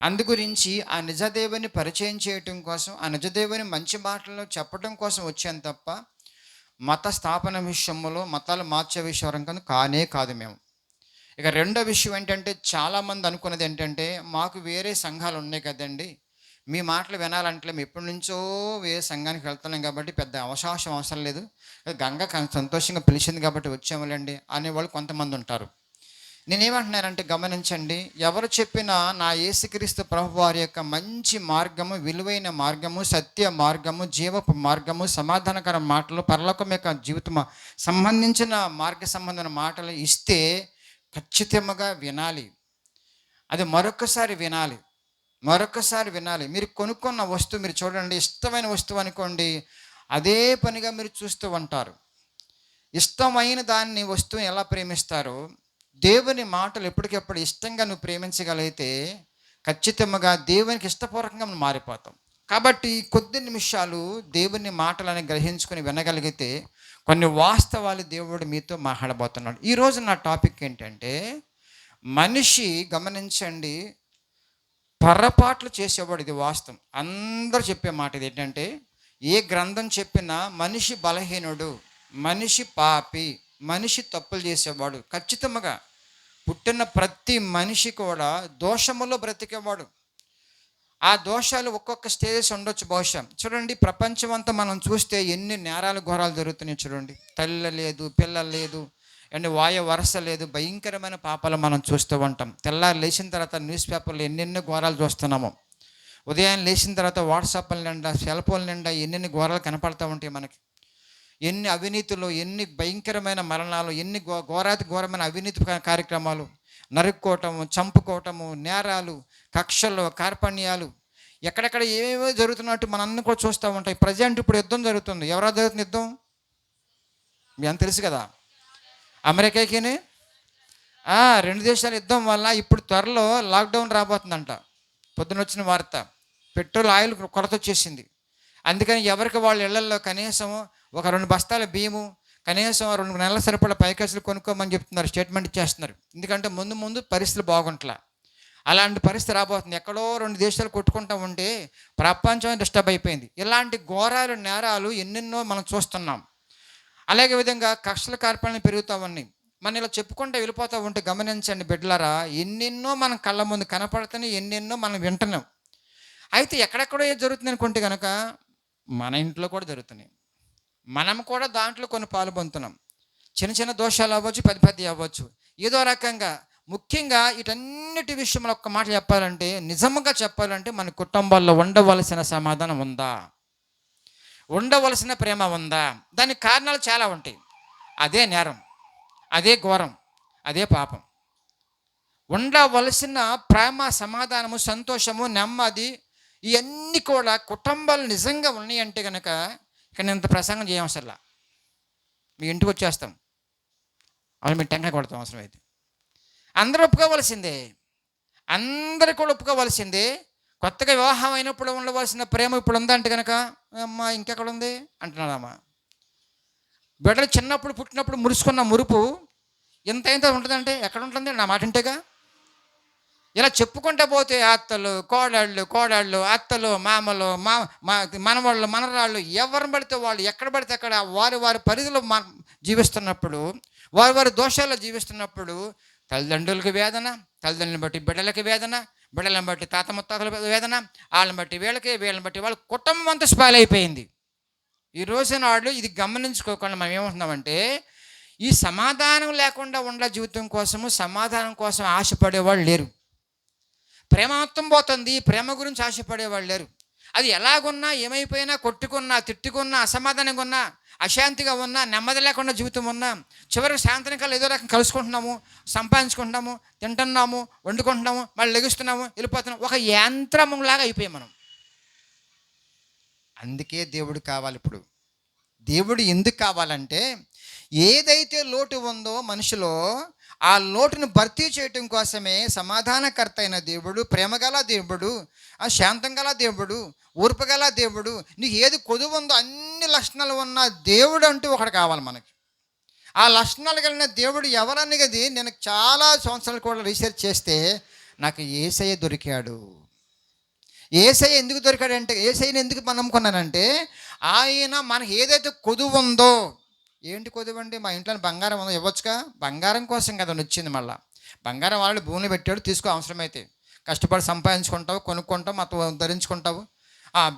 అందుగురించి ఆ నిజదేవుని పరిచయం చేయటం కోసం, ఆ నిజదేవుని మంచి మాటలను చెప్పడం కోసం వచ్చాను తప్ప, మత స్థాపన విషయంలో మతాలు మార్చే విషయం కానే కాదు మేము. ఇక రెండో విషయం ఏంటంటే, చాలామంది అనుకున్నది ఏంటంటే, మాకు వేరే సంఘాలు ఉన్నాయి కదండీ! మీ మాటలు వినాలంటే మేము ఎప్పటినుంచో వేరే సంఘానికి వెళ్తున్నాం కాబట్టి పెద్ద అవకాశం అవసరం లేదు. సంతోషంగా పిలిచింది కాబట్టి వచ్చాములెండి అనేవాళ్ళు కొంతమంది ఉంటారు. నేనేమంటున్నానంటే గమనించండి, ఎవరు చెప్పినా నా యేసుక్రీస్తు ప్రభువారి యొక్క మంచి మార్గము, విలువైన మార్గము, సత్య మార్గము, జీవపు మార్గము, సమాధానకర మాటలు, పరలోకం యొక్క జీవితం సంబంధించిన మార్గ సంబంధమైన మాటలు ఇస్తే ఖచ్చితంగా వినాలి. అది మరొక్కసారి వినాలి. మరొక్కసారి వినాలి. మీరు కొనుక్కున్న వస్తువు మీరు చూడండి, ఇష్టమైన వస్తువు అనుకోండి, అదే పనిగా మీరు చూస్తూ ఉంటారు. ఇష్టమైన దాన్ని వస్తువుని ఎలా ప్రేమిస్తారో, దేవుని మాటలు ఎప్పటికెప్పుడు ఇష్టంగా నువ్వు ప్రేమించగలిగితే ఖచ్చితంగా దేవునికి ఇష్టపూర్వకంగా మనం మారిపోతాం. కాబట్టి కొద్ది నిమిషాలు దేవుని మాటలని గ్రహించుకొని వినగలిగితే కొన్ని వాస్తవాలు దేవుడు మీతో మాట్లాడబోతున్నాడు. ఈరోజు నా టాపిక్ ఏంటంటే, మనిషి గమనించండి, పొరపాట్లు చేసేవాడు. ఇది వాస్తవం. అందరూ చెప్పే మాట ఇది ఏంటంటే, ఏ గ్రంథం చెప్పినా మనిషి బలహీనుడు, మనిషి పాపి, మనిషి తప్పులు చేసేవాడు. ఖచ్చితంగా పుట్టిన ప్రతి మనిషి కూడా దోషములో బ్రతికేవాడు. ఆ దోషాలు ఒక్కొక్క స్టేజెస్ ఉండొచ్చు బహుశా. చూడండి, ప్రపంచం అంతా మనం చూస్తే ఎన్ని నేరాలు ఘోరాలు జరుగుతున్నాయి చూడండి. తల్లి లేదు, పిల్ల లేదు, అండ్ వాయు వరస లేదు, భయంకరమైన పాపాలు మనం చూస్తూ ఉంటాం. తెల్లారి లేచిన తర్వాత న్యూస్ పేపర్లో ఎన్నెన్నో ఘోరాలు చూస్తున్నాము. ఉదయం లేచిన తర్వాత వాట్సాప్ల నిండా, సెల్ ఫోన్ల నిండా ఎన్నెన్ని ఘోరాలు కనపడుతూ ఉంటాయి మనకి. ఎన్ని అవినీతులు, ఎన్ని భయంకరమైన మరణాలు, ఎన్ని ఘోరమైన అవినీతి కార్యక్రమాలు, నరుక్కోవటము, చంపుకోవటము, నేరాలు, కక్షలు, కార్పణ్యాలు, ఎక్కడెక్కడ ఏమేమో జరుగుతున్నట్టు మనందరం కూడా చూస్తూ ఉంటాయి. ప్రజెంట్ ఇప్పుడు యుద్ధం జరుగుతుంది. ఎవరా జరుగుతుంది యుద్ధం? మీ అంత తెలుసు కదా. అమెరికాకిని 2 దేశాల యుద్ధం వల్ల ఇప్పుడు త్వరలో లాక్డౌన్ రాబోతుందంట. పొద్దున వచ్చిన వార్త. పెట్రోల్, ఆయిల్ కొరత వచ్చేసింది. అందుకని ఎవరికి వాళ్ళ ఇళ్లలో కనీసం ఒక 2 బస్తాల బియ్యము, కనీసం 2 నెలల సరిపడా పైకసులు కొనుక్కోమని చెప్తున్నారు, స్టేట్మెంట్ ఇచ్చేస్తున్నారు. ఎందుకంటే ముందు పరిస్థితులు బాగుంటలా. అలాంటి పరిస్థితి రాబోతుంది. ఎక్కడో 2 దేశాలు కొట్టుకుంటూ ఉంటే ప్రపంచం డిస్టర్బ్ అయిపోయింది. ఇలాంటి ఘోరాలు, నేరాలు ఎన్నెన్నో మనం చూస్తున్నాం. అలాగే విధంగా కక్షల కార్పణ్యాలు పెరుగుతూ ఉన్నాయి. మనం ఇలా చెప్పుకుంటూ వెళ్ళిపోతూ ఉంటే గమనించండి బిడ్డలారా, ఎన్నెన్నో మనం కళ్ళ ముందు కనపడుతున్నాయి, ఎన్నెన్నో మనం వింటున్నాం. అయితే ఎక్కడెక్కడో ఏది జరుగుతుంది అనుకుంటే కనుక మన ఇంట్లో కూడా జరుగుతున్నాయి. మనం కూడా దాంట్లో కొన్ని పాలు పొందుతున్నాం. చిన్న చిన్న దోషాలు అవ్వచ్చు, పెద్ద అవ్వచ్చు. ఏదో రకంగా ముఖ్యంగా వీటన్నిటి విషయంలో ఒక్క మాట చెప్పాలంటే, నిజంగా చెప్పాలంటే మన కుటుంబాల్లో ఉండవలసిన సమాధానం ఉందా? ఉండవలసిన ప్రేమ ఉందా? దానికి కారణాలు చాలా ఉంటాయి. అదే నేరం, అదే ఘోరం, అదే పాపం. ఉండవలసిన ప్రేమ, సమాధానము, సంతోషము, నెమ్మది, ఇవన్నీ కూడా కుటుంబాలు నిజంగా ఉన్నాయంటే కనుక ఇక్కడ నేను ఇంత ప్రసంగం చేయవసరంలా. మీ ఇంటికి వచ్చేస్తాం, అవి మీ టెంకాయ కొడతాం అవసరం అయితే. అందరూ ఒప్పుకోవలసిందే, అందరు కూడా ఒప్పుకోవలసిందే. కొత్తగా వివాహం అయినప్పుడు ఉండవలసిన ప్రేమ ఇప్పుడు ఉందంటే కనుక, అమ్మ ఇంకెక్కడ ఉంది అంటున్నాడమ్మ. బిడ్డలు చిన్నప్పుడు పుట్టినప్పుడు మురుసుకున్న మురుపు ఇంత ఉంటుందంటే ఎక్కడ ఉంటుంది? నా మాట ఇంటేగా. ఇలా చెప్పుకుంటూ పోతే అత్తలు, కోడళ్ళు, అత్తలు, మామలు, మనవాళ్ళు, మనరాళ్ళు, ఎవరిని పడితే వాళ్ళు ఎక్కడ పడితే అక్కడ వారి పరిధిలో జీవిస్తున్నప్పుడు, వారి దోషాల్లో జీవిస్తున్నప్పుడు తల్లిదండ్రులకు వేదన, తల్లిదండ్రులను బట్టి బిడ్డలకి వేదన, బిడ్డలను బట్టి తాత ముత్తాతల వేదన, వాళ్ళని బట్టి వీళ్ళని బట్టి వాళ్ళ కుటుంబం అంతా స్పాయిల్ అయిపోయింది. ఈ రోజున వాళ్ళు ఇది గమనించుకోకుండా మనం ఏమంటున్నామంటే, ఈ సమాధానం లేకుండా ఉండే జీవితం కోసము, సమాధానం కోసం ఆశపడేవాళ్ళు లేరు. ప్రేమ మొత్తం పోతుంది, ప్రేమ గురించి ఆశపడేవాళ్ళు లేరు. అది ఎలాగున్నా, ఏమైపోయినా, కొట్టుకున్నా, తిట్టుకున్నా, అసమాధానంగా ఉన్నా, అశాంతిగా ఉన్నా, నెమ్మది లేకుండా జీవితం ఉన్నా, చివరికి సాయంత్రకాలం ఏదో రకం కలుసుకుంటున్నాము, సంపాదించుకుంటున్నాము, తింటున్నాము, వండుకుంటున్నాము, మళ్ళీ లెగుస్తున్నాము, వెళ్ళిపోతున్నాము. ఒక యంత్రంలాగా అయిపోయాం మనం. అందుకే దేవుడు కావాలి. ఇప్పుడు దేవుడు ఎందుకు కావాలంటే, ఏదైతే లోటు ఉందో మనిషిలో, ఆ లోటును భర్తీ చేయటం కోసమే సమాధానకర్త అయిన దేవుడు, ప్రేమగల దేవుడు, శాంతం గల దేవుడు, ఓర్పుగల దేవుడు, నీకు ఏది కొదువు ఉందో అన్ని లక్షణాలు ఉన్న దేవుడు అంటూ ఒకటి కావాలి మనకి. ఆ లక్షణాలు కలిగిన దేవుడు ఎవరన్నది నేను చాలా సంవత్సరాలు కూడా రీసెర్చ్ చేస్తే నాకు యేసయ్య దొరికాడు. యేసయ్య ఎందుకు దొరికాడంటే, యేసయ్యని ఎందుకు మనం నమ్ముకున్నానంటే, ఆయన మనకి ఏదైతే కొదువు ఉందో, ఏంటి కొదువు అండి? మా ఇంట్లో బంగారం ఉందో ఇవ్వచ్చుగా, బంగారం కోసం కదా వచ్చింది. మళ్ళీ బంగారం వాళ్ళు భూమిని పెట్టాడు, తీసుకో, అవసరమైతే కష్టపడి సంపాదించుకుంటావు, కొనుక్కుంటావు, మొత్తం ధరించుకుంటావు.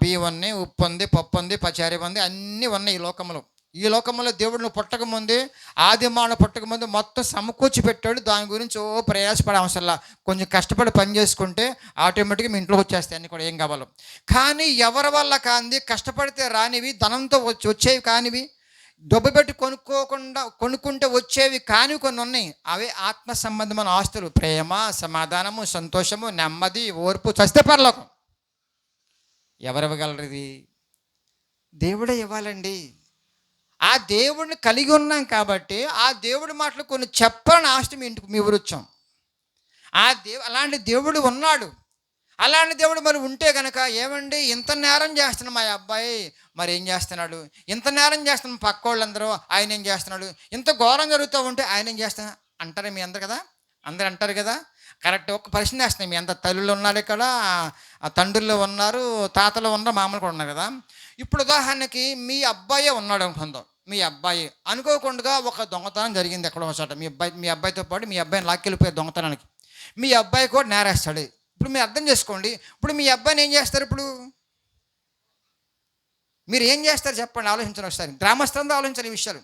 బియ్యం ఉంది, ఉప్పు ఉంది, పప్పు ఉంది, పచారీ ఉంది, అన్నీ ఉన్నాయి ఈ లోకంలో. ఈ లోకంలో దేవుడు నువ్వు పుట్టకముందే, ఆది మానవుడు పుట్టకముందే మొత్తం సమకూర్చి పెట్టాడు. దాని గురించి ప్రయాసపడే అవసరంలా, కొంచెం కష్టపడి పని చేసుకుంటే ఆటోమేటిక్గా మీ ఇంట్లోకి వచ్చేస్తాయి అన్నీ కూడా, ఏం కావాలో. కానీ ఎవరి వల్ల కానిది, కష్టపడితే రానివి, ధనంతో వచ్చేవి కానివి, డబ్బు పెట్టి కొనుక్కుంటే వచ్చేవి కానివి కొన్ని ఉన్నాయి. అవే ఆత్మ సంబంధమైన ఆస్తులు. ప్రేమ, సమాధానము, సంతోషము, నెమ్మది, ఓర్పు, చస్తే పరలోకం. ఎవరివ్వగలరు? ఇది దేవుడే ఇవ్వాలండి. ఆ దేవుడిని కలిగి ఉన్నాం కాబట్టి ఆ దేవుడి మాటలు కొన్ని చెప్పని ఆస్తి మీ ఊరు వచ్చాం. అలాంటి దేవుడు ఉన్నాడు. అలాంటి దేవుడు మరి ఉంటే కనుక, ఏమండి ఇంత నేరం చేస్తున్నాం మా అబ్బాయి, మరి ఏం చేస్తున్నాడు? ఇంత నేరం చేస్తున్నాం పక్క వాళ్ళందరూ, ఆయన ఏం చేస్తున్నాడు? ఇంత ఘోరం జరుగుతూ ఉంటే ఆయన ఏం చేస్తున్నా అంటారా? మీ అందరు కదా, అందరు అంటారు కదా. కరెక్ట్. ఒక ప్రశ్న వేస్తున్నాయి. మీ అంత తల్లులు ఉన్నారు ఇక్కడ, తండ్రులు ఉన్నారు, తాతలు ఉన్నారు, మామూలు కూడా ఉన్నారు కదా. ఇప్పుడు ఉదాహరణకి మీ అబ్బాయే ఉన్నాడు అనుకుందాం. మీ అబ్బాయి అనుకోకుండా ఒక దొంగతనం జరిగింది ఎక్కడో చోట. మీ అబ్బాయితో పాటు మీ అబ్బాయిని లాక్కెళ్ళిపోయారు దొంగతనానికి. మీ అబ్బాయి కూడా నేరేస్తాడు. ఇప్పుడు మీరు అర్థం చేసుకోండి, ఇప్పుడు మీ అబ్బాయిని ఏం చేస్తారు? ఇప్పుడు మీరు ఏం చేస్తారు చెప్పండి, ఆలోచించండి ఒకసారి. గ్రామస్థంలో ఆలోచించండి ఈ విషయాలు.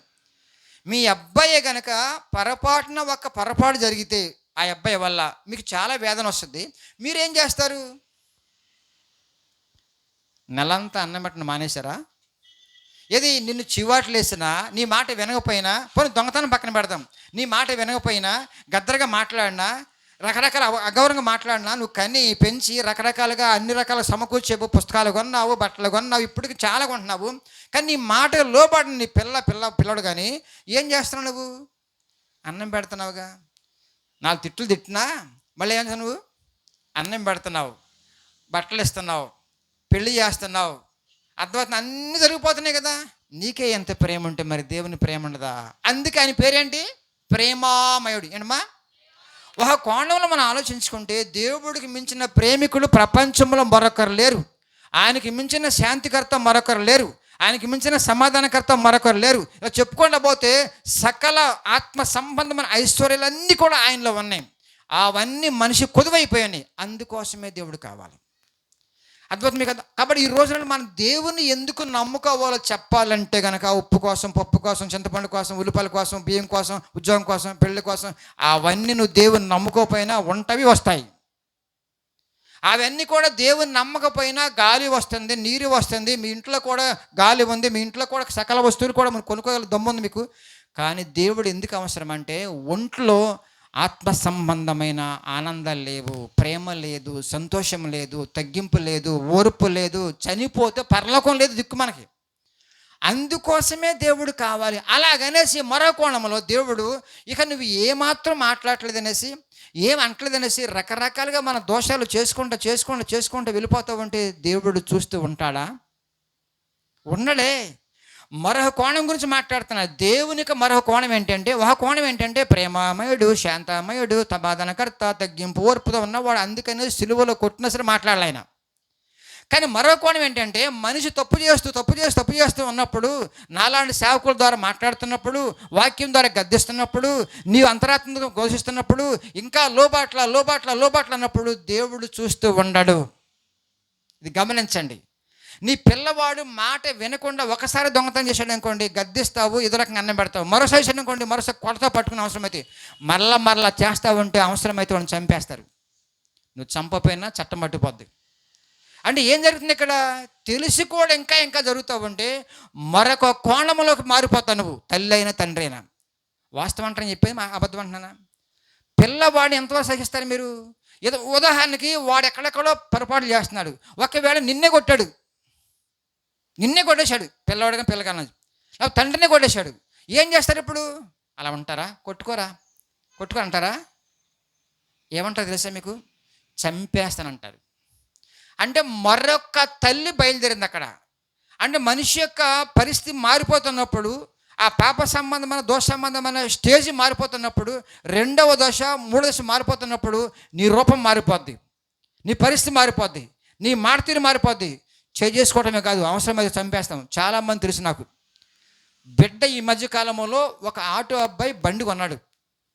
మీ అబ్బాయి కనుక పొరపాటున ఒక పొరపాటు జరిగితే ఆ అబ్బాయి వల్ల మీకు చాలా వేదన వస్తుంది. మీరేం చేస్తారు? నెలంతా అన్నం పెట్టిన మానేశారా? ఏది నిన్ను చివాట్లు వేసినా, నీ మాట వినకపోయినా, పోనీ దొంగతనం పక్కన పెడదాం, నీ మాట వినకపోయినా, గద్దరగా మాట్లాడినా, రకరకాల అగౌరవంగా మాట్లాడినా, నువ్వు కని పెంచి రకరకాలుగా అన్ని రకాల సమకూర్చే పుస్తకాలు కొన్నావు, బట్టలు కొన్నావు, ఇప్పటికి చాలా కొంటున్నావు. కానీ నీ మాట లోబడిన నీ పిల్లడు కానీ ఏం చేస్తున్నావు? నువ్వు అన్నం పెడుతున్నావుగా. 4 తిట్లు తిట్టినా మళ్ళీ ఏం చేస్తావు? నువ్వు అన్నం పెడుతున్నావు, బట్టలు ఇస్తున్నావు, పెళ్ళి చేస్తున్నావు, అర్థమవుతుంది, అన్నీ జరిగిపోతున్నాయి కదా. నీకే ఎంత ప్రేమ ఉంటే మరి దేవుని ప్రేమ ఉండదా? అందుకే ఆయన పేరేంటి? ప్రేమామయుడు. ఏంటమ్మా? ఒక కోణంలో మనం ఆలోచించుకుంటే, దేవుడికి మించిన ప్రేమికులు ప్రపంచంలో మరొకరు లేరు. ఆయనకి మించిన శాంతికర్త మరొకరు లేరు. ఆయనకి మించిన సమాధానకర్త మరొకరు లేరు. ఇలా చెప్పుకుండా పోతే సకల ఆత్మ సంబంధమైన ఐశ్వర్యాలన్నీ కూడా ఆయనలో ఉన్నాయి. అవన్నీ మనిషి కొదువైపోయాయి. అందుకోసమే దేవుడు కావాలి. అద్భుతం కదా. కాబట్టి ఈ రోజున మనం దేవుని ఎందుకు నమ్ముకోవాలో చెప్పాలంటే కనుక, ఉప్పు కోసం, పప్పు కోసం, చింతపండు కోసం, ఉల్లిపాయల కోసం, బియ్యం కోసం, ఉద్యోగం కోసం, పెళ్లి కోసం, అవన్నీ నువ్వు దేవుని నమ్ముకోకపోయినా ఉంటవి, వస్తాయి. అవన్నీ కూడా దేవుని నమ్మకపోయినా గాలి వస్తుంది, నీరు వస్తుంది, మీ ఇంట్లో కూడా గాలి ఉంది, మీ ఇంట్లో కూడా సకల వస్తువులు కూడా మనం కొనుక్కోగల దమ్ము ఉంది మీకు. కానీ దేవుడు ఎందుకు అవసరం అంటే, ఒంట్లో ఆత్మ సంబంధమైన ఆనందాలు లేవు, ప్రేమ లేదు, సంతోషం లేదు, తగ్గింపు లేదు, ఓర్పు లేదు, చనిపోతే పరలోకం లేదు దిక్కు మనకి. అందుకోసమే దేవుడు కావాలి. అలాగనేసి మరో కోణంలో దేవుడు ఇక నువ్వు ఏమాత్రం మాట్లాడలేదనేసి, ఏం అంటలేదనేసి రకరకాలుగా మన దోషాలు చేసుకుంటూ వెళ్ళిపోతూ ఉంటే దేవుడు చూస్తూ ఉంటాడా? ఉండలే. మరొక కోణం గురించి మాట్లాడుతున్నారు. దేవునికి మరొక కోణం ఏంటంటే, ఒక కోణం ఏంటంటే ప్రేమామయుడు, శాంతమయుడు, సమాధానకర్త, తగ్గింపు, ఓర్పుతో ఉన్నవాడు. అందుకని సిలువలో కొట్టిన సరే మాట్లాడాలి ఆయన. కానీ మరో కోణం ఏంటంటే, మనిషి తప్పు చేస్తూ ఉన్నప్పుడు, నాలాంటి సేవకుల ద్వారా మాట్లాడుతున్నప్పుడు, వాక్యం ద్వారా గద్దిస్తున్నప్పుడు, నీవు అంతరాత్మగా ఘోషిస్తున్నప్పుడు, ఇంకా లోబాట్ల అన్నప్పుడు దేవుడు చూస్తూ ఉండడు. ఇది గమనించండి. నీ పిల్లవాడు మాట వినకుండా ఒకసారి దొంగతనం చేశాడు అనుకోండి, గద్దిస్తావు, ఏదో రకంగా అన్నం పెడతావు. మరోసారి చేశాడు అనుకోండి, మరోసారి కొడతా పట్టుకుని అవసరమైతే మరలా చేస్తావు ఉంటే అవసరమైతే వాడిని చంపేస్తారు. నువ్వు చంపపోయినా చట్టం పట్టిపోద్ది. అంటే ఏం జరుగుతుంది ఇక్కడ? తెలిసి కూడా ఇంకా జరుగుతూ ఉంటే మరొక కోణంలోకి మారిపోతావు నువ్వు, తల్లి అయినా తండ్రి అయినా. వాస్తవం అంటారని చెప్పేది అబద్ధం అంటున్నానా? పిల్లవాడిని ఎంతవరకు సహిస్తారు మీరు? ఏదో ఉదాహరణకి వాడు ఎక్కడెక్కడో పొరపాట్లు చేస్తున్నాడు, ఒకవేళ నిన్నే కొట్టేశాడు, పిల్లవాడిగా పిల్లకన్నది, తండ్రినే కొట్టేశాడు, ఏం చేస్తారు ఇప్పుడు? అలా ఉంటారా? కొట్టుకోరా అంటారా? ఏమంటారు తెలుసా మీకు? చంపేస్తానంటారు. అంటే మరొక తల్లి బయలుదేరింది అక్కడ. అంటే మనిషి యొక్క పరిస్థితి మారిపోతున్నప్పుడు, ఆ పాప సంబంధమైన దోష సంబంధమైన స్టేజ్ మారిపోతున్నప్పుడు, 2వ దశ 3వ దశ మారిపోతున్నప్పుడు నీ రూపం మారిపోద్ది, నీ పరిస్థితి మారిపోద్ది, నీ మాట తీరు మారిపోద్ది. చేసుకోవటమే కాదు, అవసరమైతే చంపేస్తాం. చాలామంది తెలుసు నాకు. బిడ్డ ఈ మధ్య కాలంలో ఒక ఆటో అబ్బాయి బండి కొన్నాడు.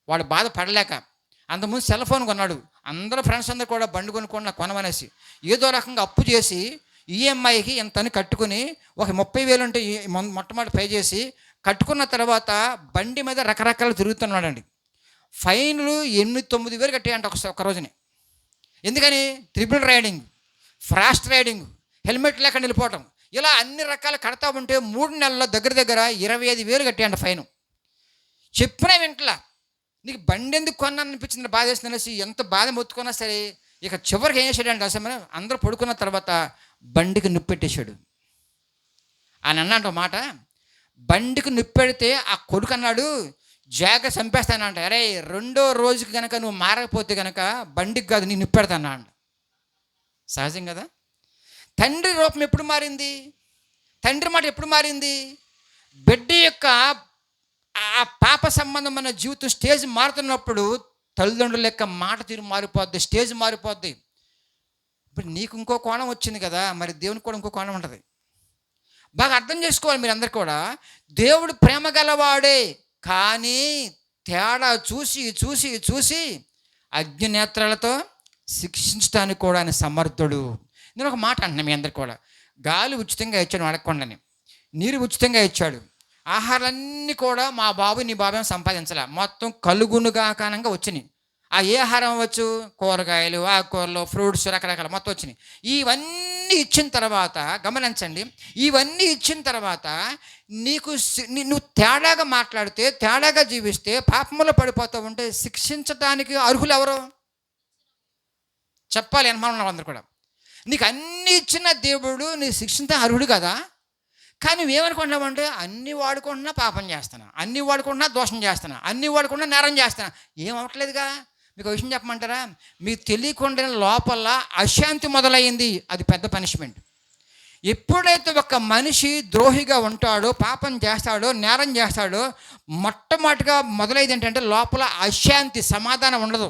వాడు బాధ పడలేక. అంతకుముందు సెల్ ఫోన్ కొన్నాడు. అందరూ ఫ్రెండ్స్ అందరూ కూడా బండి కొనుక్కొని నాకు కొనమనేసి ఏదో రకంగా అప్పు చేసి ఈఎంఐకి ఎంతని కట్టుకుని ఒక 30,000 ఉంటే మొట్టమొదటి పే చేసి కట్టుకున్న తర్వాత బండి మీద రకరకాలు తిరుగుతున్నాడండి. ఫైన్లు 8-9 వేలు కట్టాయంట ఒక రోజుని. ఎందుకని? Triple riding, fast riding, helmet లేకుండా వెళ్ళిపోవటం, ఇలా అన్ని రకాలు కడతా ఉంటే 3 నెలల్లో దగ్గర 25,000 కట్టాయంట ఫైన్. చెప్పినా వింటలా. నీకు బండి ఎందుకు కొన్నాను అనిపించింది, బాధ వేస్తుంది అనేసి ఎంత బాధ మొత్తుకున్నా సరే ఇక చివరికి ఏం చేశాడంటే అసలు అందరూ పడుకున్న తర్వాత బండికి నిప్పెట్టేశాడు. ఆయన అన్నాడు మాట, బండికి నిప్పెడితే ఆ కొడుకు అన్నాడు, జాగ్రత్త చంపేస్తానంట. అరే 2వ రోజుకి కనుక నువ్వు మారకపోతే కనుక బండికి కాదు నీ నిప్పెడతానా అంట. సహజం కదా. తండ్రి రూపం ఎప్పుడు మారింది? తండ్రి మాట ఎప్పుడు మారింది? బిడ్డ యొక్క ఆ పాప సంబంధమైన జీవితం స్టేజ్ మారుతున్నప్పుడు తల్లిదండ్రుల యొక్క మాట తీరు మారిపోద్ది, స్టేజ్ మారిపోద్ది. ఇప్పుడు నీకు ఇంకో కోణం వచ్చింది కదా, మరి దేవునికి కూడా ఇంకో కోణం ఉంటుంది. బాగా అర్థం చేసుకోవాలి మీరు అందరు కూడా. దేవుడు ప్రేమ గలవాడే, కానీ తేడా చూసి చూసి చూసి అగ్నినేత్రాలతో శిక్షించడానికి కూడా ఆయన సమర్థుడు. నేను ఒక మాట అంటున్నాను మీ అందరు కూడా. గాలి ఉచితంగా ఇచ్చాడు అడగకుండానే, నీరు ఉచితంగా ఇచ్చాడు, ఆహారాలన్నీ కూడా మా బాబు నీ బాబేమో సంపాదించలే, మొత్తం కలుగునుగా కారణంగా వచ్చినాయి. ఆ ఏ ఆహారం అవ్వచ్చు? కూరగాయలు, ఆకుకూరలు, ఫ్రూట్స్, రకరకాల మొత్తం వచ్చినాయి. ఇవన్నీ ఇచ్చిన తర్వాత గమనించండి, ఇవన్నీ ఇచ్చిన తర్వాత నువ్వు తేడాగా మాట్లాడితే, తేడాగా జీవిస్తే, పాపంలో పడిపోతూ ఉంటే శిక్షించడానికి అర్హులు ఎవరు చెప్పాలి అనుమానం అందరూ కూడా. నీకు అన్నీ ఇచ్చిన దేవుడు నీ శిక్షించే అర్హుడు కదా. కానీ నువ్వేమనుకుంటున్నావంటే అన్నీ వాడుకుంటున్నా పాపం చేస్తున్నా, అన్నీ వాడుకుంటున్నా దోషం చేస్తున్నా, అన్నీ వాడుకుంటున్నా నేరం చేస్తున్నా. ఏం అవ్వట్లేదుగా. మీకు విషయం చెప్పమంటారా? మీకు తెలియకుండా లోపల అశాంతి మొదలయ్యింది. అది పెద్ద పనిష్మెంట్. ఎప్పుడైతే ఒక మనిషి ద్రోహిగా ఉంటాడో, పాపం చేస్తాడో, నేరం చేస్తాడో, మొట్టమొదటిగా మొదలైంది ఏంటంటే లోపల అశాంతి, సమాధానం ఉండదు.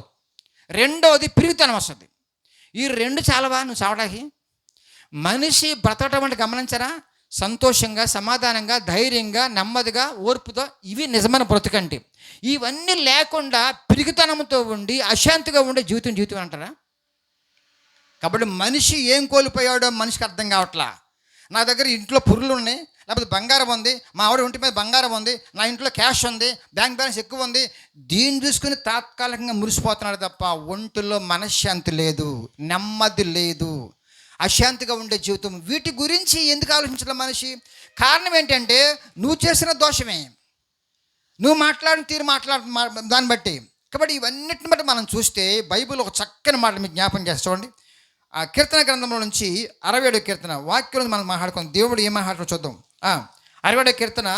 రెండోది పిరిగితనం వస్తుంది. ఈ 2 చాలవా నువ్వు చావడానికి? మనిషి బ్రతకటం అంటే గమనించరా, సంతోషంగా, సమాధానంగా, ధైర్యంగా, నెమ్మదిగా, ఓర్పుతో, ఇవి నిజమైన బ్రతుకంటే. ఇవన్నీ లేకుండా పిరిగితనంతో ఉండి అశాంతిగా ఉండే జీవితం అంటారా? కాబట్టి మనిషి ఏం కోల్పోయాడో మనిషికి అర్థం కావట్లా. నా దగ్గర ఇంట్లో పురుగులు ఉన్నాయి, లేకపోతే బంగారం ఉంది, మా ఆవిడ ఒంటి మీద బంగారం ఉంది, నా ఇంట్లో క్యాష్ ఉంది, బ్యాంక్ బ్యాలెన్స్ ఎక్కువ ఉంది, దీన్ని చూసుకుని తాత్కాలికంగా మురిసిపోతున్నాడు తప్ప ఒంటిలో మనశ్శాంతి లేదు, నెమ్మది లేదు, అశాంతిగా ఉండే జీవితం. వీటి గురించి ఎందుకు ఆలోచించడం మనిషి? కారణం ఏంటంటే నువ్వు చేసిన దోషమే, నువ్వు మాట్లాడిన తీరు దాన్ని బట్టి. కాబట్టి ఇవన్నిటిని బట్టి మనం చూస్తే బైబిల్ ఒక చక్కని మాట మీకు జ్ఞాపకం చేస్తా చూడండి. ఆ కీర్తన గ్రంథంలో నుంచి 67వ కీర్తన వాక్యం మనం మాట్లాడుకుందాం. దేవుడు ఏం మాట్లాడుతూ చూద్దాం. 67వ కీర్తన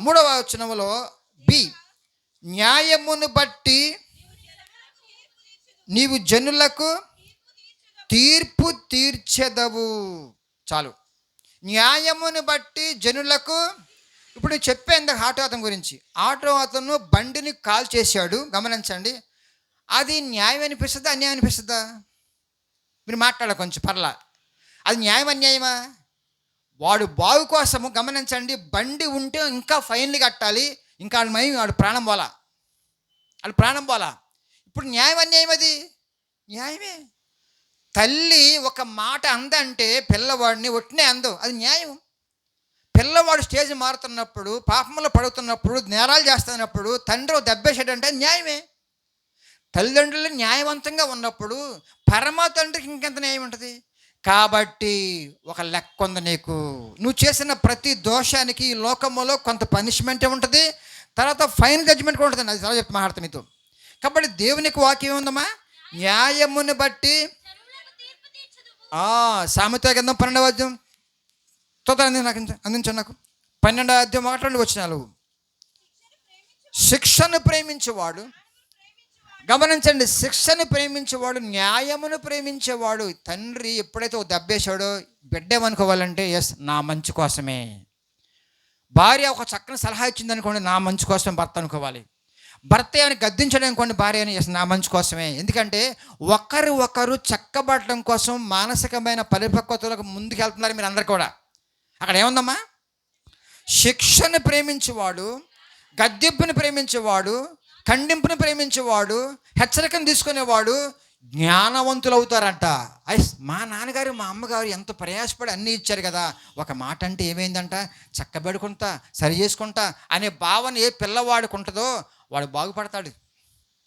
3వ వచనంలో బి, న్యాయమును బట్టి నీవు జనులకు తీర్పు తీర్చెదవు. చాలు. న్యాయమును బట్టి జనులకు. ఇప్పుడు నేను చెప్పాను ఆటో అతని గురించి. ఆటో అతను బండిని కాల్ చేశాడు. గమనించండి, అది న్యాయం అనిపిస్తుందా అన్యాయం అనిపిస్తుందా? మీరు మాట్లాడాలి కొంచెం పర్లా. అది న్యాయం అన్యాయమా? వాడు బాగు కోసము గమనించండి, బండి ఉంటే ఇంకా ఫైన్లు కట్టాలి, ఇంకా వాడు ప్రాణం పోలా, వాడు ప్రాణం పోలా. ఇప్పుడు న్యాయం అన్యాయం? అది న్యాయమే. తల్లి ఒక మాట అందంటే పిల్లవాడిని ఒట్టినే అందు, అది న్యాయం. పిల్లవాడు స్టేజ్ మారుతున్నప్పుడు, పాపంలో పడుతున్నప్పుడు, నేరాలు చేస్తున్నప్పుడు తండ్రి దెబ్బేసాడంటే న్యాయమే. తల్లిదండ్రులు న్యాయవంతంగా ఉన్నప్పుడు పరమ తండ్రికి ఇంకెంత న్యాయం ఉంటుంది? కాబట్టి ఒక లెక్క ఉంది నీకు. నువ్వు చేసిన ప్రతి దోషానికి ఈ లోకములో కొంత పనిష్మెంటే ఉంటుంది, తర్వాత ఫైన్ జడ్జిమెంట్ కూడా ఉంటుంది. అది చాలా చెప్పి మాట్లాడతాను మీతో. కాబట్టి దేవునికి వాక్యం ఏముందమ్మా? న్యాయమును బట్టి. సామెత గ్రంథం 12వ అధ్యాయం అందించండి నాకు. 12వ అధ్యాయం 1-2 వచనాలు. శిక్షను ప్రేమించేవాడు, గమనించండి, శిక్షను ప్రేమించేవాడు, న్యాయమును ప్రేమించేవాడు. తండ్రి ఎప్పుడైతే ఒక దెబ్బేశాడో బిడ్డ ఏమనుకోవాలంటే ఎస్ నా మంచి కోసమే. భార్య ఒక చక్కని సలహా ఇచ్చిందనుకోండి, నా మంచి కోసమే భర్త అనుకోవాలి. భర్త ఏమైనా గద్దించడం అనుకోండి భార్య అని, నా మంచి కోసమే. ఎందుకంటే ఒకరు చక్కబడటం కోసం మానసికమైన పరిపక్వతలకు ముందుకు వెళ్తున్నారు మీరు అందరు కూడా. అక్కడ ఏముందమ్మా? శిక్షను ప్రేమించేవాడు, గద్దింపుని ప్రేమించేవాడు, ఖండింపుని ప్రేమించేవాడు, హెచ్చరికను తీసుకునేవాడు జ్ఞానవంతులు అవుతారంట. మా నాన్నగారు మా అమ్మగారు ఎంత ప్రయాసపడి అన్నీ ఇచ్చారు కదా, ఒక మాట అంటే ఏమైందంట, చక్కబెడుకుంటా సరి చేసుకుంటా అనే భావన ఏ పిల్లవాడికి ఉంటుందో వాడు బాగుపడతాడు.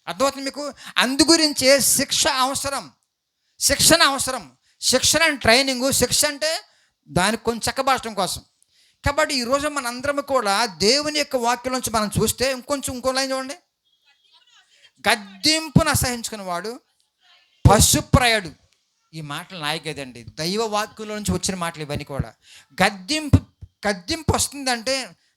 అర్థమవుతుంది మీకు? అందుగురించే శిక్షణ అవసరం. శిక్షణ అంటే ట్రైనింగు, శిక్ష అంటే దానికి కొంచెం చక్కబడటం కోసం. కాబట్టి ఈరోజు మనందరం కూడా దేవుని యొక్క వాక్యం నుంచి మనం చూస్తే ఇంకో లైన్ చూడండి. గద్దింపును అసహించుకునేవాడు పశుప్రాయుడు. ఈ మాటలు నాయకదండి, దైవ వాక్యంలో నుంచి వచ్చిన మాటలు ఇవన్నీ కూడా. గద్దింపు వస్తుందంటే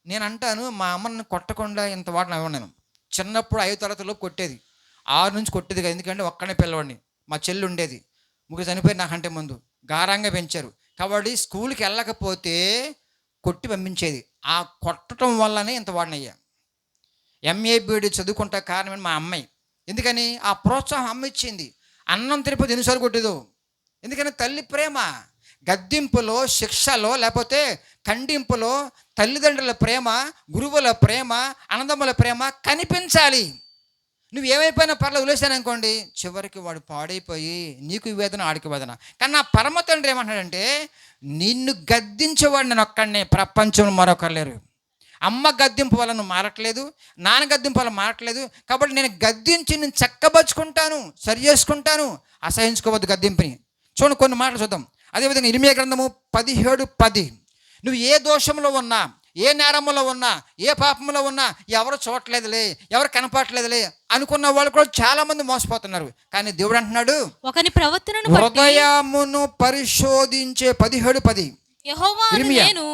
నేను అంటాను, మా అమ్మని కొట్టకుండా ఇంత వాటిని ఇవ్వను. చిన్నప్పుడు 5వ తరగతిలో కొట్టేది, 6 నుంచి కొట్టేది కదా, ఎందుకంటే ఒక్కనే పిల్లవాడిని. మా చెల్లి ఉండేది, ముగ్గురు చనిపోయి నాకంటే ముందు. గారంగా పెంచారు కాబట్టి స్కూల్కి వెళ్ళకపోతే కొట్టి పంపించేది. ఆ కొట్టడం వల్లనే ఇంత వాడినయ్యా. MA BD చదువుకుంటా కారణం మా అమ్మాయి. ఎందుకని? ఆ ప్రోత్సాహం అమ్మ ఇచ్చింది. అన్నం తినిపోతే ఎన్నిసార్లు కొట్టేదో. ఎందుకని? తల్లి ప్రేమ. గద్దింపులో, శిక్షలో, లేకపోతే ఖండింపులో తల్లిదండ్రుల ప్రేమ, గురువుల ప్రేమ, అన్నదమ్ముల ప్రేమ కనిపించాలి. నువ్వు ఏమైపోయినా పర్లేదు వదిలేసాను అనుకోండి, చివరికి వాడు పాడైపోయి నీకు వేదన ఆడికి వేదన. కానీ నా పరమ తండ్రి ఏమంటాడంటే, నిన్ను గద్దించేవాడు నేను ఒక్కడనే, ప్రపంచంలో మరొకరు లేరు. అమ్మ గద్దింపు వల్ల నువ్వు మారట్లేదు, నాన్న గద్దింపు వల్ల మారట్లేదు. కాబట్టి నేను గద్దించి నేను చక్కబరుచుకుంటాను, సరి చేసుకుంటాను. అసహించుకోవద్దు గద్దింపుని. చూడండి కొన్ని మాటలు చూద్దాం. అదేవిధంగా ఇర్మీయా గ్రంథము 17:10. నువ్వు ఏ దోషంలో ఉన్నా, ఏ నేరంలో ఉన్నా, ఏ పాపంలో ఉన్నా, ఎవరు చూడట్లేదులే, ఎవరు కనపడట్లేదులే అనుకున్న వాళ్ళు కూడా చాలా మంది మోసపోతున్నారు. కానీ దేవుడు అంటున్నాడు, ఒకని ప్రవర్తనను హృదయమును పరిశోధించే 17:10. యెహోవాను నేను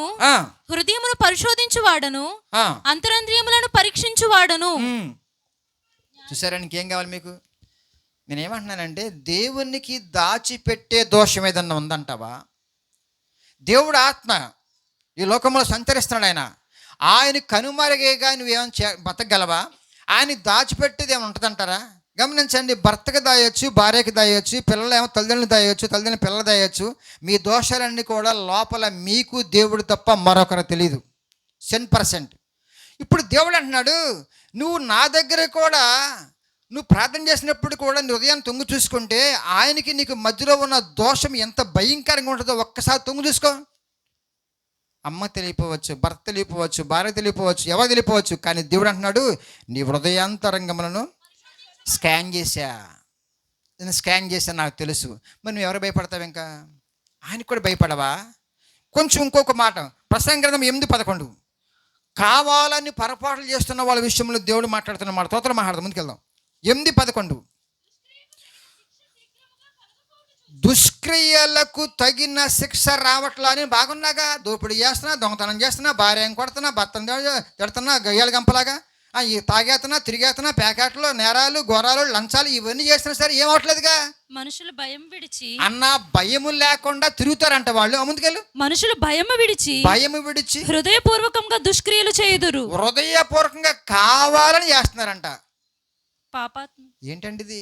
హృదయమును పరిశోధించువాడను, అంతరంద్రియములను పరీక్షించువాడను. చూసారా? ఇంకేం కావాలి మీకు? నేనేమంటున్నానంటే, దేవునికి దాచిపెట్టే దోషం ఏదన్నా ఉందంటావా? దేవుడు ఆత్మ ఈ లోకంలో సంచరిస్తున్నాడు. ఆయన కనుమరుగేగా నువ్వేమైనా బతకగలవా? ఆయన దాచిపెట్టేది ఏమైనా ఉంటుందంటారా? గమనించండి, భర్తకు దాయొచ్చు, భార్యకి దాయొచ్చు, పిల్లలు ఏమో తల్లిదండ్రులు దాయొచ్చు, తల్లిదండ్రులు పిల్లలు దాయొచ్చు. మీ దోషాలన్నీ కూడా లోపల మీకు దేవుడు తప్ప మరొకరు తెలియదు 100%. ఇప్పుడు దేవుడు అంటున్నాడు, నువ్వు నా దగ్గర కూడా నువ్వు ప్రార్థన చేసినప్పుడు కూడా నీ హృదయాన్ని తొంగు చూసుకుంటే ఆయనకి నీకు మధ్యలో ఉన్న దోషం ఎంత భయంకరంగా ఉంటుందో ఒక్కసారి తొంగు చూసుకో. అమ్మ తెలియపోవచ్చు, భర్త తెలియపోవచ్చు, భార్య తెలియపోవచ్చు, ఎవరు తెలియపోవచ్చు, కానీ దేవుడు అంటున్నాడు, నీ హృదయాంతరంగములను స్కాన్ చేశా, నేను స్కాన్ చేశా, నాకు తెలుసు. మరి నువ్వు ఎవరు భయపడతావు? ఇంకా ఆయనకు కూడా భయపడవా? కొంచెం ఇంకొక మాట, ప్రసంగి గ్రంథం 8:11. కావాలని పొరపాట్లు చేస్తున్న వాళ్ళ విషయంలో దేవుడు మాట్లాడుతున్న మాట తోతలు మాట్లాడదాం. ముందుకెళ్దాం. 8:11. దుష్క్రియలకు తగిన శిక్ష రావట్లా అని బాగున్నాగా, దోపిడీ చేస్తున్నా, దొంగతనం చేస్తున్నా, భార్య కొడుతున్నా, భర్తను తిడుతున్నా, గయ్యాల గంపలాగా, ఈ తాగేస్తున్నా, తిరిగేస్తున్నా, ప్యాకెట్లు, నేరాలు, ఘోరాలు, లంచాలు ఇవన్నీ చేస్తున్నా సరే ఏమవట్లేదుగా. మనుషులు భయం విడిచి అన్న భయము లేకుండా తిరుగుతారంట వాళ్ళు. ముందుకెళ్ళు. మనుషులు భయము విడిచి హృదయపూర్వకంగా దుష్క్రియలు చేయుదురు. హృదయపూర్వకంగా కావాలని చేస్తున్నారంట. పాపాత్మ ఏంటండి ఇది?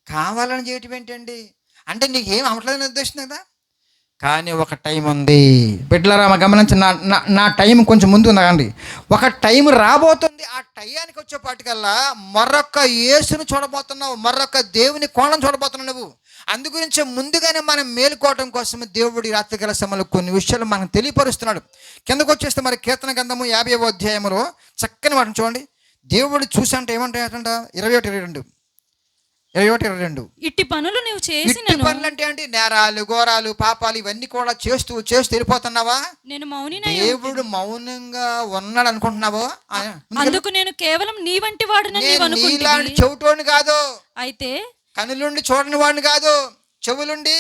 కావాలని చేయటం ఏంటండి? అంటే నీకు ఏం అవ్వట్లేదని ఉద్దేశం కదా. కానీ ఒక టైం ఉంది బిడ్డలారా, గమనించి, నా టైం కొంచెం ముందు ఉందండి. ఒక టైం రాబోతుంది. ఆ టైంకి వచ్చేపాటికల్లా మరొక యేసును చూడబోతున్నావు, మరొక దేవుని కోణం చూడబోతున్నావు నువ్వు. అందుగురించి ముందుగానే మనం మేలుకోవడం కోసం దేవుడి రాత్రికాల సమయంలో కొన్ని విషయాలు మనం తెలియపరుస్తున్నాడు. కిందకు వచ్చేస్తే మరి కీర్తన గ్రంథము 50వ అధ్యాయంలో చక్కని వాటిని చూడండి. దేవుడు చూసి అంటే ఏమంటాయంట, 21-22. ఇట్టి పనులు నువ్వు చేసిన పనులు అంటే నేరాలు, ఘోరాలు, పాపాలు ఇవన్నీ కూడా చేస్తూ వెళ్ళిపోతున్నావా? నేను మౌని, దేవుడు మౌనంగా ఉన్నాడు అనుకుంటున్నావో? అందుకు నేను కేవలం నీ వంటి వాడిని నీలాంటి చెవిటోని కాదు, అయితే కనులుండి చూడని వాడిని కాదు, చెవులుండి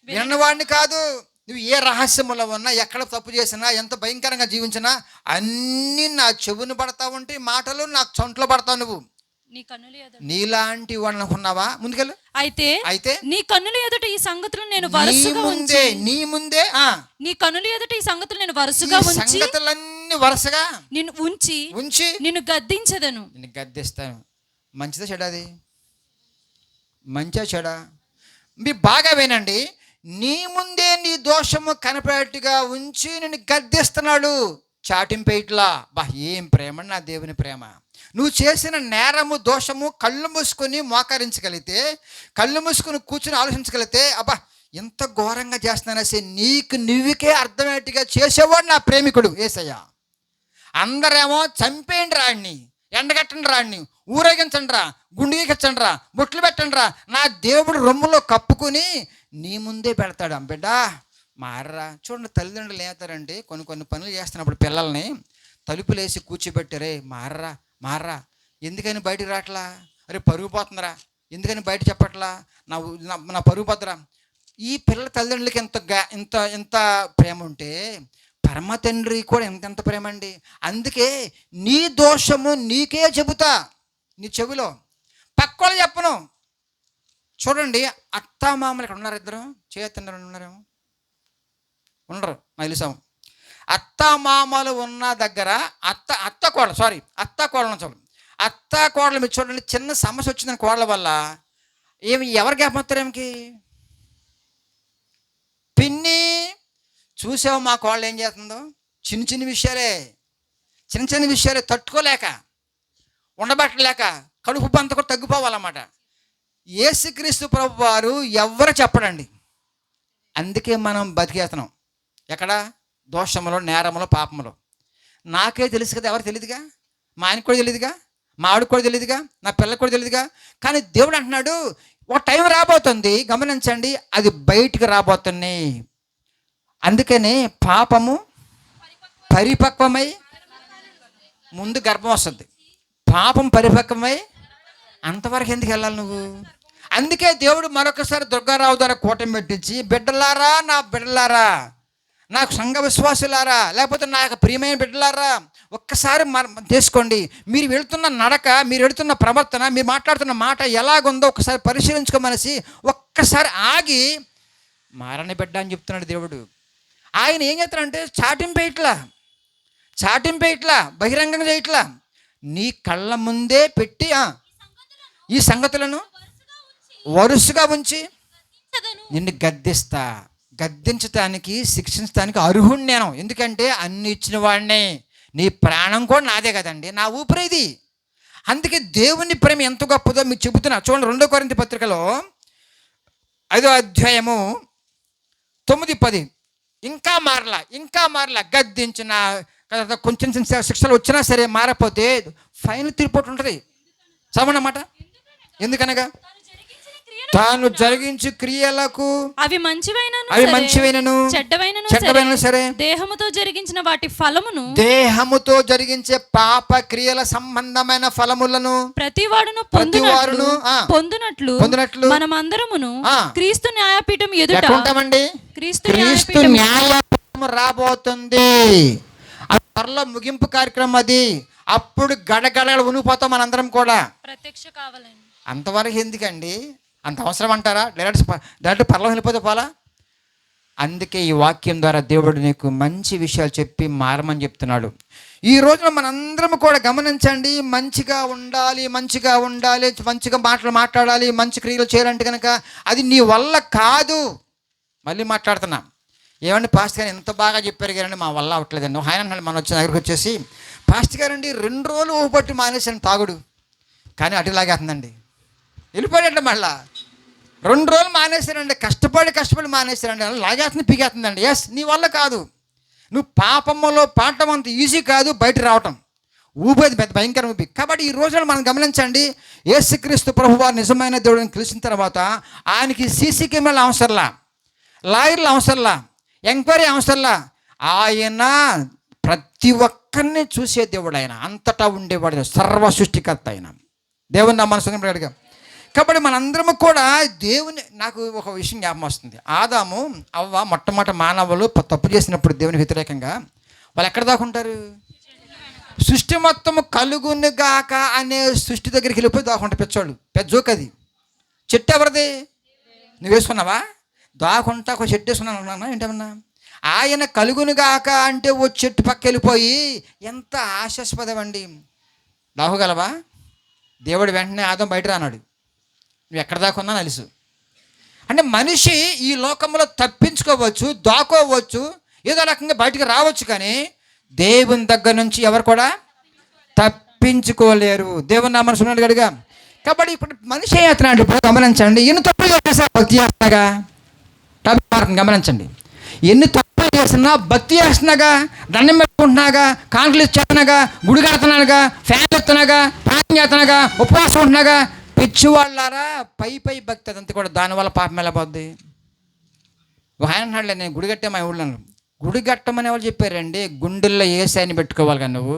వినని వాడిని కాదు. నువ్వు ఏ రహస్యములో ఉన్నా, ఎక్కడ తప్పు చేసినా, ఎంత భయంకరంగా జీవించినా అన్నీ నా చెవుని పడతా ఉంటే మాటలు నాకు చొంట్లో పడతావు నువ్వు. నీలాంటి వాడిని అనుకున్నావా? ముందుకెళ్ళు. అయితే నీ కన్నుల ఎదుట ఈ సంగతులు నేను వరుసగా ఉంచి, నీ ముందే నీ కన్నుల ఎదుట ఈ సంగతులు నేను వరుసగా ఉంచి, సంగతులన్నీ నిన్ను వరుసగా నిన్ను ఉంచి ఉంచి నిన్ను గద్దించదను. నిన్ను గద్దిస్తాను. మంచిదా చెడా? అది మంచిగా చెడా? మీరు బాగా వినండి. నీ ముందే నీ దోషము కనపడేట్టుగా ఉంచి నిన్ను గద్దిస్తున్నాడు. చాటింపేట్లా. బా, ఏం ప్రేమ నా దేవుని ప్రేమ. నువ్వు చేసిన నేరము దోషము కళ్ళు మూసుకొని మోకరించగలిగితే, కళ్ళు మూసుకొని కూర్చుని ఆలోచించగలిగితే, అబ్బా ఎంత ఘోరంగా చేస్తున్నానేసి నీకు నువ్వుకే అర్థమయ్యేట్టుగా చేసేవాడు నా ప్రేమికుడు యేసయ్య. అందరేమో చంపేయండి రాడిని, ఎండగట్టండి రాడిని, ఊరేగించండి రా, గుండెకిచ్చండి రా, బొట్లు పెట్టండి రా, నా దేవుడు రొమ్ములో కప్పుకొని నీ ముందే పెడతాడు. బిడ్డ మారరా. చూడండి, తల్లిదండ్రులు ఏమవుతారంటే కొన్ని పనులు చేస్తున్నప్పుడు పిల్లల్ని తలుపులేసి కూర్చోబెట్టారే, మారరా మారరా, ఎందుకని బయటికి రావట్లా, అరే పరుగు పోతుందిరా, ఎందుకని బయట చెప్పట్లా, నా పరుగు పోతురా. ఈ పిల్లల తల్లిదండ్రులకి ఎంత ప్రేమ ఉంటే పరమ తండ్రి కూడా ఎంత ప్రేమ అండి. అందుకే నీ దోషము నీకే చెబుతా, నీ చెవిలో, పక్కోళ్ళు చెప్పను. చూడండి, అత్తామామలు ఇక్కడ ఉన్నారు, ఇద్దరు చేతున్నారు, ఉన్నారేమో, ఉండరు నాకు తెలుసాము. అత్తామామలు ఉన్న దగ్గర అత్త కోడలు చూడండి, అత్త కోడలు మీరు చూడండి, చిన్న సమస్య వచ్చిందని కోడల వల్ల ఎవరు జ్ఞాపకం ఏమికి, పిన్ని చూసావు మా కోడలు ఏం చేస్తుందో, చిన్న విషయాలే తట్టుకోలేక, ఉండబట్టలేక కడుపు బంత కూడా తగ్గిపోవాలన్నమాట. యేసుక్రీస్తు ప్రభు వారు ఎవ్వరు చెప్పడండి. అందుకే మనం బతికేస్తున్నాం ఎక్కడ? దోషములో, నేరములో, పాపములో. నాకే తెలుసు కదా, ఎవరు తెలియదుగా, మా ఆయనకు కూడా తెలియదుగా, మా ఆవిడకి కూడా తెలియదుగా, నా పిల్లలకు కూడా తెలియదుగా. కానీ దేవుడు అంటున్నాడు, ఒక టైం రాబోతుంది, గమనించండి, అది బయటికి రాబోతుంది. అందుకనే పాపము పరిపక్వమై ముందు గర్భం వస్తుంది, పాపం పరిపక్వమై అంతవరకు ఎందుకు వెళ్ళాలి నువ్వు? అందుకే దేవుడు మరొకసారి దుర్గారావు ద్వారా కూటమి పెట్టించి, బిడ్డలారా, నా బిడ్డలారా, నాకు సంఘ విశ్వాసులారా, లేకపోతే నాకు ప్రియమైన బిడ్డలారా, ఒక్కసారి తీసుకోండి. మీరు వెళుతున్న నడక, మీరు వెళుతున్న ప్రవర్తన, మీరు మాట్లాడుతున్న మాట ఎలాగుందో ఒకసారి పరిశీలించుకోమనేసి ఒక్కసారి ఆగి మారని బిడ్డ అని చెప్తున్నాడు దేవుడు. ఆయన ఏం చేస్తాడంటే చాటింపేయట్లా, బహిరంగంగా చేయట్లా, నీ కళ్ళ ముందే పెట్టి ఈ సంగతులను వరుసగా ఉంచి నిన్ను గద్దించటానికి, శిక్షించడానికి అర్హుడు నేను. ఎందుకంటే అన్ని ఇచ్చిన వాడినే, నీ ప్రాణం కూడా నాదే కదండి, నా ఊపిరి ఇది. అందుకే దేవుని ప్రేమ ఎంత గొప్పదో మీకు చెబుతున్నా. చూడండి, 2 కొరింథీ పత్రికలో 5వ అధ్యాయము 9-10. ఇంకా మారలా గద్దించిన కొంచెం శిక్షలు వచ్చినా సరే మారపోతే ఫైనల్ తీర్పు ఉంటుంది. చదవనమాట. ఎందుకనగా తాను జరిగించు క్రియలకు అవి మంచివైనను చెడ్డవైనను సరే దేహముతో జరిగించిన వాటి ఫలమును, దేహముతో జరిగించే పాప క్రియల సంబంధమైన ఫలములను ప్రతివాడును పొందునట్లు మనమందరమును క్రీస్తు న్యాయపీఠం ఎదుట ఉంటామండి. క్రీస్తు న్యాయపీఠం రాబోతుంది. త్వరలో ముగింపు కార్యక్రమం అది. అప్పుడు గడగడ ఉనిపోతాం మనందరం కూడా. ప్రత్యక్ష కావాలండి. అంతవరకు ఎందుకండి, అంత అవసరం అంటారా? డైరెక్ట్ పరలోకం వెళ్ళిపోతే పోలా? అందుకే ఈ వాక్యం ద్వారా దేవుడు నీకు మంచి విషయాలు చెప్పి మారమని చెప్తున్నాడు. ఈ రోజున మనందరం కూడా గమనించండి, మంచిగా ఉండాలి, మంచిగా మాట్లాడాలి, మంచి క్రియలు చేయాలంటే కనుక అది నీ వల్ల కాదు. మళ్ళీ మాట్లాడుతున్నా, ఏమండి పాస్టర్ గారు ఎంత బాగా చెప్పారు గారండి, మా వల్ల అవ్వట్లేదండి. ఆయన మన వచ్చిన దగ్గరికి వచ్చేసి, పాస్టర్ గారండి 2 రోజులు ఊపట్టి మానేసాను తాగుడు, కానీ అటులాగేస్తుందండి, వెళ్ళిపోయాడండి. మళ్ళా 2 రోజులు మానేశారండి, కష్టపడి మానేశారండి, లాగేస్తుంది, పీకేస్తుందండి. ఎస్, నీ వల్ల కాదు. నువ్వు పాపంలో పాడటం అంత ఈజీ కాదు, బయట రావటం ఊపేది పెద్ద భయంకర ఊపి. కాబట్టి ఈ రోజున మనం గమనించండి, యేసుక్రీస్తు ప్రభువారు నిజమైన దేవుడిని తెలిసిన తర్వాత ఆయనకి సీసీ కెమెరాలు అవసరంలా, లాయర్లు అవసరంలా, ఎంక్వైరీ అవసరంలా. ఆయన ప్రతి ఒక్కరిని చూసే దేవుడు, ఆయన అంతటా ఉండేవాడు, సర్వ సృష్టికర్త ఆయన. దేవుని నా మనసు అడిగా. కాబట్టి మనందరము కూడా నాకు ఒక విషయం జ్ఞాపకం వస్తుంది. ఆదాము అవ్వ మొట్టమొదటి మానవులు తప్పు చేసినప్పుడు దేవునికి వ్యతిరేకంగా వాళ్ళు ఎక్కడ దాకుంటారు? సృష్టి మొత్తము కలుగునుగాక అనే సృష్టి దగ్గరికి వెళ్ళిపోయి దాకుంటారు. పెద్దోళ్ళు, పెద్ద జోక్ అది. చెట్టు ఎవరిది? నువ్వు వేసుకున్నావా? దాకుంటా ఒక చెట్టు వేసుకున్నాను ఏంటన్నా. ఆయన కలుగునుగాక అంటే ఓ చెట్టు పక్క వెళ్ళిపోయి ఎంత ఆశాస్పదం అండి. రాహుగలవా? దేవుడు వెంటనే ఆదం బయట రానాడు, నువ్వు ఎక్కడ దాకా ఉన్నా తెలుసు. అంటే మనిషి ఈ లోకంలో తప్పించుకోవచ్చు, దాక్కోవచ్చు, ఏదో రకంగా బయటకు రావచ్చు, కానీ దేవుని దగ్గర నుంచి ఎవరు కూడా తప్పించుకోలేరు. దేవుని నామన సున్నాడు గడిగా. కాబట్టి ఇప్పుడు మనిషి ఏం చేస్తున్నాడు? ఇప్పుడు గమనించండి, ఎన్ని తప్పులు చేసినా భక్తి చేస్తున్నాగా. గమనించండి, ఎన్ని తప్పులు చేస్తున్నా భక్తి చేస్తున్నాగా, దండం పెట్టుకుంటున్నాగా, కాంకులు ఇచ్చేస్తున్నాగా, గుడి కడుతున్నాగా, ఫ్యాన్లు ఎత్తున్నాగా, ప్రార్థన చేస్తున్నాగా, ఉపవాసం ఉంటున్నాగా. పిచ్చివాళ్ళారా, పై భక్తి అదంతా కూడా దానివల్ల పాపం వెళ్ళబోద్ది. ఆయన అన్నాడులే, నేను గుడి కట్టే మా ఊళ్ళో. గుడి కట్టమని ఎవరు చెప్పారండి? గుండెల్లో ఏసాయిని పెట్టుకోవాలి. కానీ నువ్వు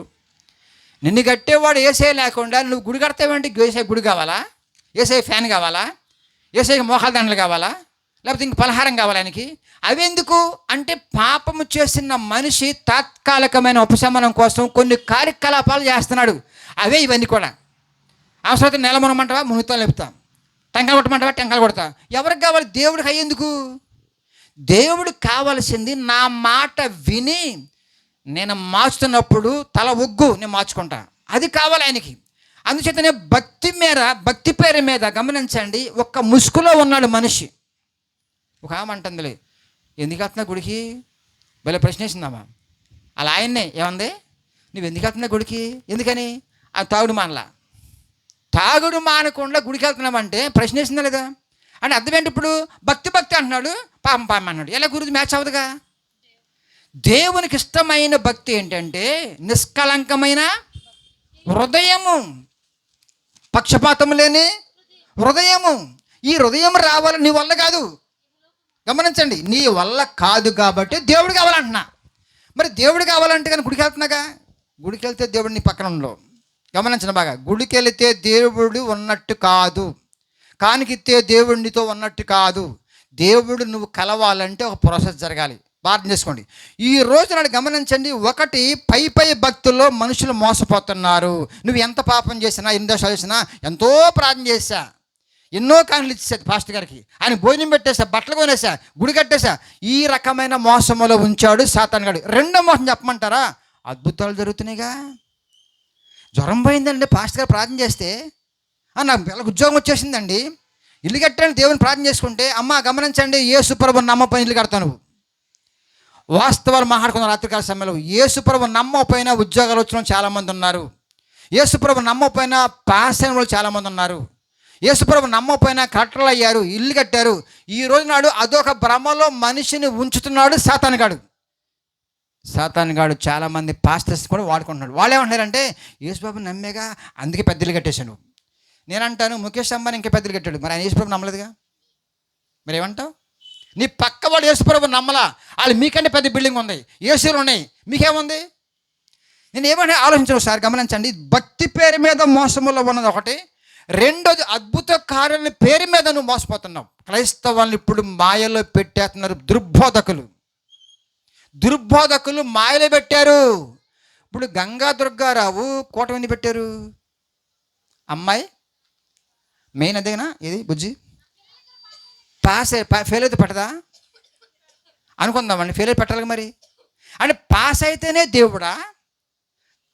నిన్ను కట్టేవాడు ఏసై లేకుండా నువ్వు గుడి కడతావేంటి? ఏసై గుడి కావాలా? ఏసై ఫ్యాన్ కావాలా? ఏసైకి మోకాల దండలు కావాలా? లేకపోతే ఇంక పలహారం కావాలి ఆయనకి? అవెందుకు అంటే, పాపము చేసిన మనిషి తాత్కాలికమైన ఉపశమనం కోసం కొన్ని కార్యకలాపాలు చేస్తున్నాడు. అవే ఇవన్నీ కూడా. అవసరమైతే నెల మునమంటావా, మునుగుతా లేపుతా. టెంకాయలు కొట్టమంటావా, టెంకాయలు కొడతా. ఎవరికి కావాలి? దేవుడికి అయ్యేందుకు. దేవుడికి కావాల్సింది నా మాట విని నేను మార్చుతున్నప్పుడు తల ఒగ్గు, నేను మార్చుకుంటా. అది కావాలి ఆయనకి. అందుచేతనే భక్తి పేరు మీద గమనించండి, ఒక్క ముసుగులో ఉన్నాడు మనిషి. ఒక ఆమె అంటుందిలే, ఎందుకు వెళ్తున్నా గుడికి? భలే ప్రశ్నిస్తుందమ్మా. అలా ఆయన్నే ఏమంది, నువ్వు ఎందుకు వెళ్తున్నా గుడికి? ఎందుకని? ఆ తాగుడు మానలా. తాగుడు మానకుండా గుడికి వెళ్తున్నామంటే ప్రశ్నిస్తుందా లేదా? అంటే అర్థం ఏంటి? ఇప్పుడు భక్తి అంటున్నాడు, పాపం అన్నాడు. ఎలా గురించి మ్యాచ్ అవ్వదుగా. దేవునికి ఇష్టమైన భక్తి ఏంటంటే నిష్కలంకమైన హృదయము, పక్షపాతం లేని హృదయము. ఈ హృదయం రావాలని నీ వల్ల కాదు. గమనించండి, నీ వల్ల కాదు కాబట్టి దేవుడు కావాలంటున్నా. మరి దేవుడు కావాలంటే కానీ గుడికి వెళ్తున్నాగా. గుడికి వెళ్తే దేవుడు నీ పక్కన ఉండవు. గమనించండి బాగా. గుడికి వెళితే దేవుడు ఉన్నట్టు కాదు, కానికిస్తే దేవుడితో ఉన్నట్టు కాదు. దేవుడు నువ్వు కలవాలంటే ఒక ప్రాసెస్ జరగాలి. ప్రార్థన చేసుకోండి. ఈ రోజు నాడు గమనించండి, ఒకటి పై భక్తుల్లో మనుషులు మోసపోతున్నారు. నువ్వు ఎంత పాపం చేసినా, ఎన్ని దోషాలు చేసినా, ఎంతో ప్రార్థన చేశా, ఎన్నో కానులు ఇచ్చేది పాస్టర్ గారికి, ఆయన భోజనం పెట్టేసా, బట్టలు కొనేసా, గుడి కట్టేసా, ఈ రకమైన మోసములో ఉంచాడు సాతాను గాడు. రెండో మోసం చెప్పమంటారా? అద్భుతాలు జరుగుతున్నాయిగా. జ్వరం పోయిందండి, పాస్టర్ గారు ప్రార్థన చేస్తే నాకు పిల్లలకు ఉద్యోగం వచ్చేసిందండి, ఇల్లు కట్టాను, దేవుని ప్రార్థన చేసుకుంటే, అమ్మ గమనించండి, యేసుప్రభు నమ్మపోయిన ఇల్లు కడతాను. వాస్తవాలు మాట్లాడుకున్న రాత్రికాల సమయంలో యేసుప్రభు నమ్మపోయిన ఉద్యోగాలు వచ్చిన చాలామంది ఉన్నారు. యేసుప్రభు నమ్మపోయిన పాస్ అయిన వాళ్ళు చాలామంది ఉన్నారు. యేసుప్రభు నమ్మపోయిన కట్టలు అయ్యారు, ఇల్లు కట్టారు. ఈ రోజు నాడు అదొక భ్రమలో మనిషిని ఉంచుతున్నాడు సాతానుగాడు. చాలామంది పాస్టర్స్ కూడా వాడుకుంటున్నాడు. వాళ్ళు ఏమంటున్నారంటే, యేసుప్రభు నమ్మేగా, అందుకే పెద్ద ఇల్లు కట్టేశాను. నేనంటాను, ముఖేష్ అంబానీ ఇంకా పెద్ద ఇల్లు కట్టాడు, మరి ఆయన యేసుప్రభు నమ్మలేదుగా. మరి ఏమంటావు? నీ పక్కవాడు యేసుప్రభు నమ్మలా, వాళ్ళు మీకంటే పెద్ద బిల్డింగ్ ఉంది, ఏసీలు ఉన్నాయి, మీకేముంది? నేను ఏమంటే ఆలోచించను సార్. గమనించండి, భక్తి పేరు మీద మోసములో ఉన్నది ఒకటి. రెండోది, అద్భుత కార్యాల పేరు మీద నువ్వు మోసపోతున్నావు. క్రైస్తవాళ్ళని ఇప్పుడు మాయలో పెట్టేస్తున్నారు దుర్బోధకులు మాయలో పెట్టారు. ఇప్పుడు గంగా దుర్గారావు కూటమి పెట్టారు. అమ్మాయి మెయిన్ అదేనా? ఇది బుజ్జి ఫెయిల్ అయితే పెట్టదా అనుకుందామండి. ఫెయిల్ అయితే పెట్టాలి మరి. అంటే పాస్ అయితేనే దేవుడా?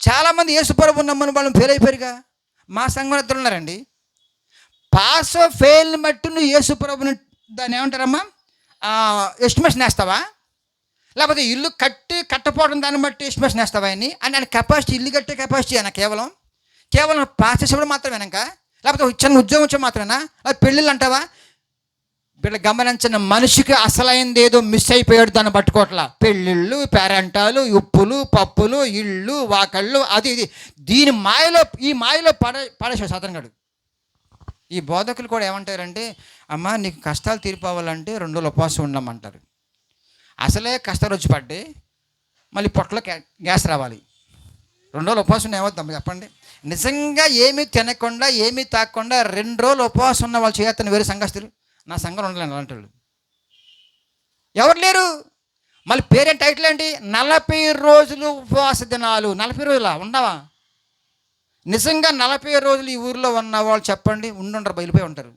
చాలామంది యేసుప్రభు నమ్మని వాళ్ళని ఫెయిల్ అయిపోయారుగా. మా సంఘంలో ఇద్దరు ఉన్నారండి. పాస్ ఫెయిల్ని బట్టి నువ్వు యేసుప్రభుని దాన్ని ఏమంటారమ్మా ఎస్టిమేషన్ వేస్తావా? లేకపోతే ఇల్లు కట్టపోవడం దాన్ని బట్టి ఎస్టిమేషన్ వేస్తావా అని ఆయన కెపాసిటీ, ఇల్లు కట్టే కెపాసిటీ అయినా కేవలం పాస్ చేసేవాడు మాత్రమేనాక? లేకపోతే చిన్న ఉద్యోగం వచ్చే మాత్రమేనా? లేకపోతే పెళ్ళిళ్ళు అంటావా? వీళ్ళ గమనించిన మనిషికి అసలైంది ఏదో మిస్ అయిపోయాడు, దాన్ని పట్టుకోవట్లా. పెళ్ళిళ్ళు, పేరెంటాలు, ఉప్పులు, పప్పులు, ఇళ్ళు, వాకళ్ళు, అది ఇది. ఈ మాయలో పడేసాడు సాతానుగాడు. ఈ బోధకులు కూడా ఏమంటారంటే, అమ్మ నీకు కష్టాలు తీరిపోవాలంటే 2 రోజులు ఉపవాసం ఉండమంటారు. అసలే కష్టాలు వచ్చి పడ్డాయి, మళ్ళీ పొట్టలో గ్యాస్ రావాలి. 2 రోజులు ఉపవాసం ఏమవుతాం చెప్పండి? నిజంగా ఏమీ తినకుండా ఏమీ తాగకుండా 2 రోజులు ఉపవాసం ఉన్న వాళ్ళు చేయొద్దని వేరే సంఘస్థులు. నా సంఘం ఉండలేను అలాంటి వాళ్ళు ఎవరు లేరు. మళ్ళీ పేరెంట్ టైటిల్ ఏంటి? 40 రోజులు ఉపవాస దినాలు. 40 రోజులా ఉండవా? నిజంగా 40 రోజులు ఈ ఊరిలో ఉన్న వాళ్ళు చెప్పండి, ఉండరు, బయలుపోయి ఉంటారు.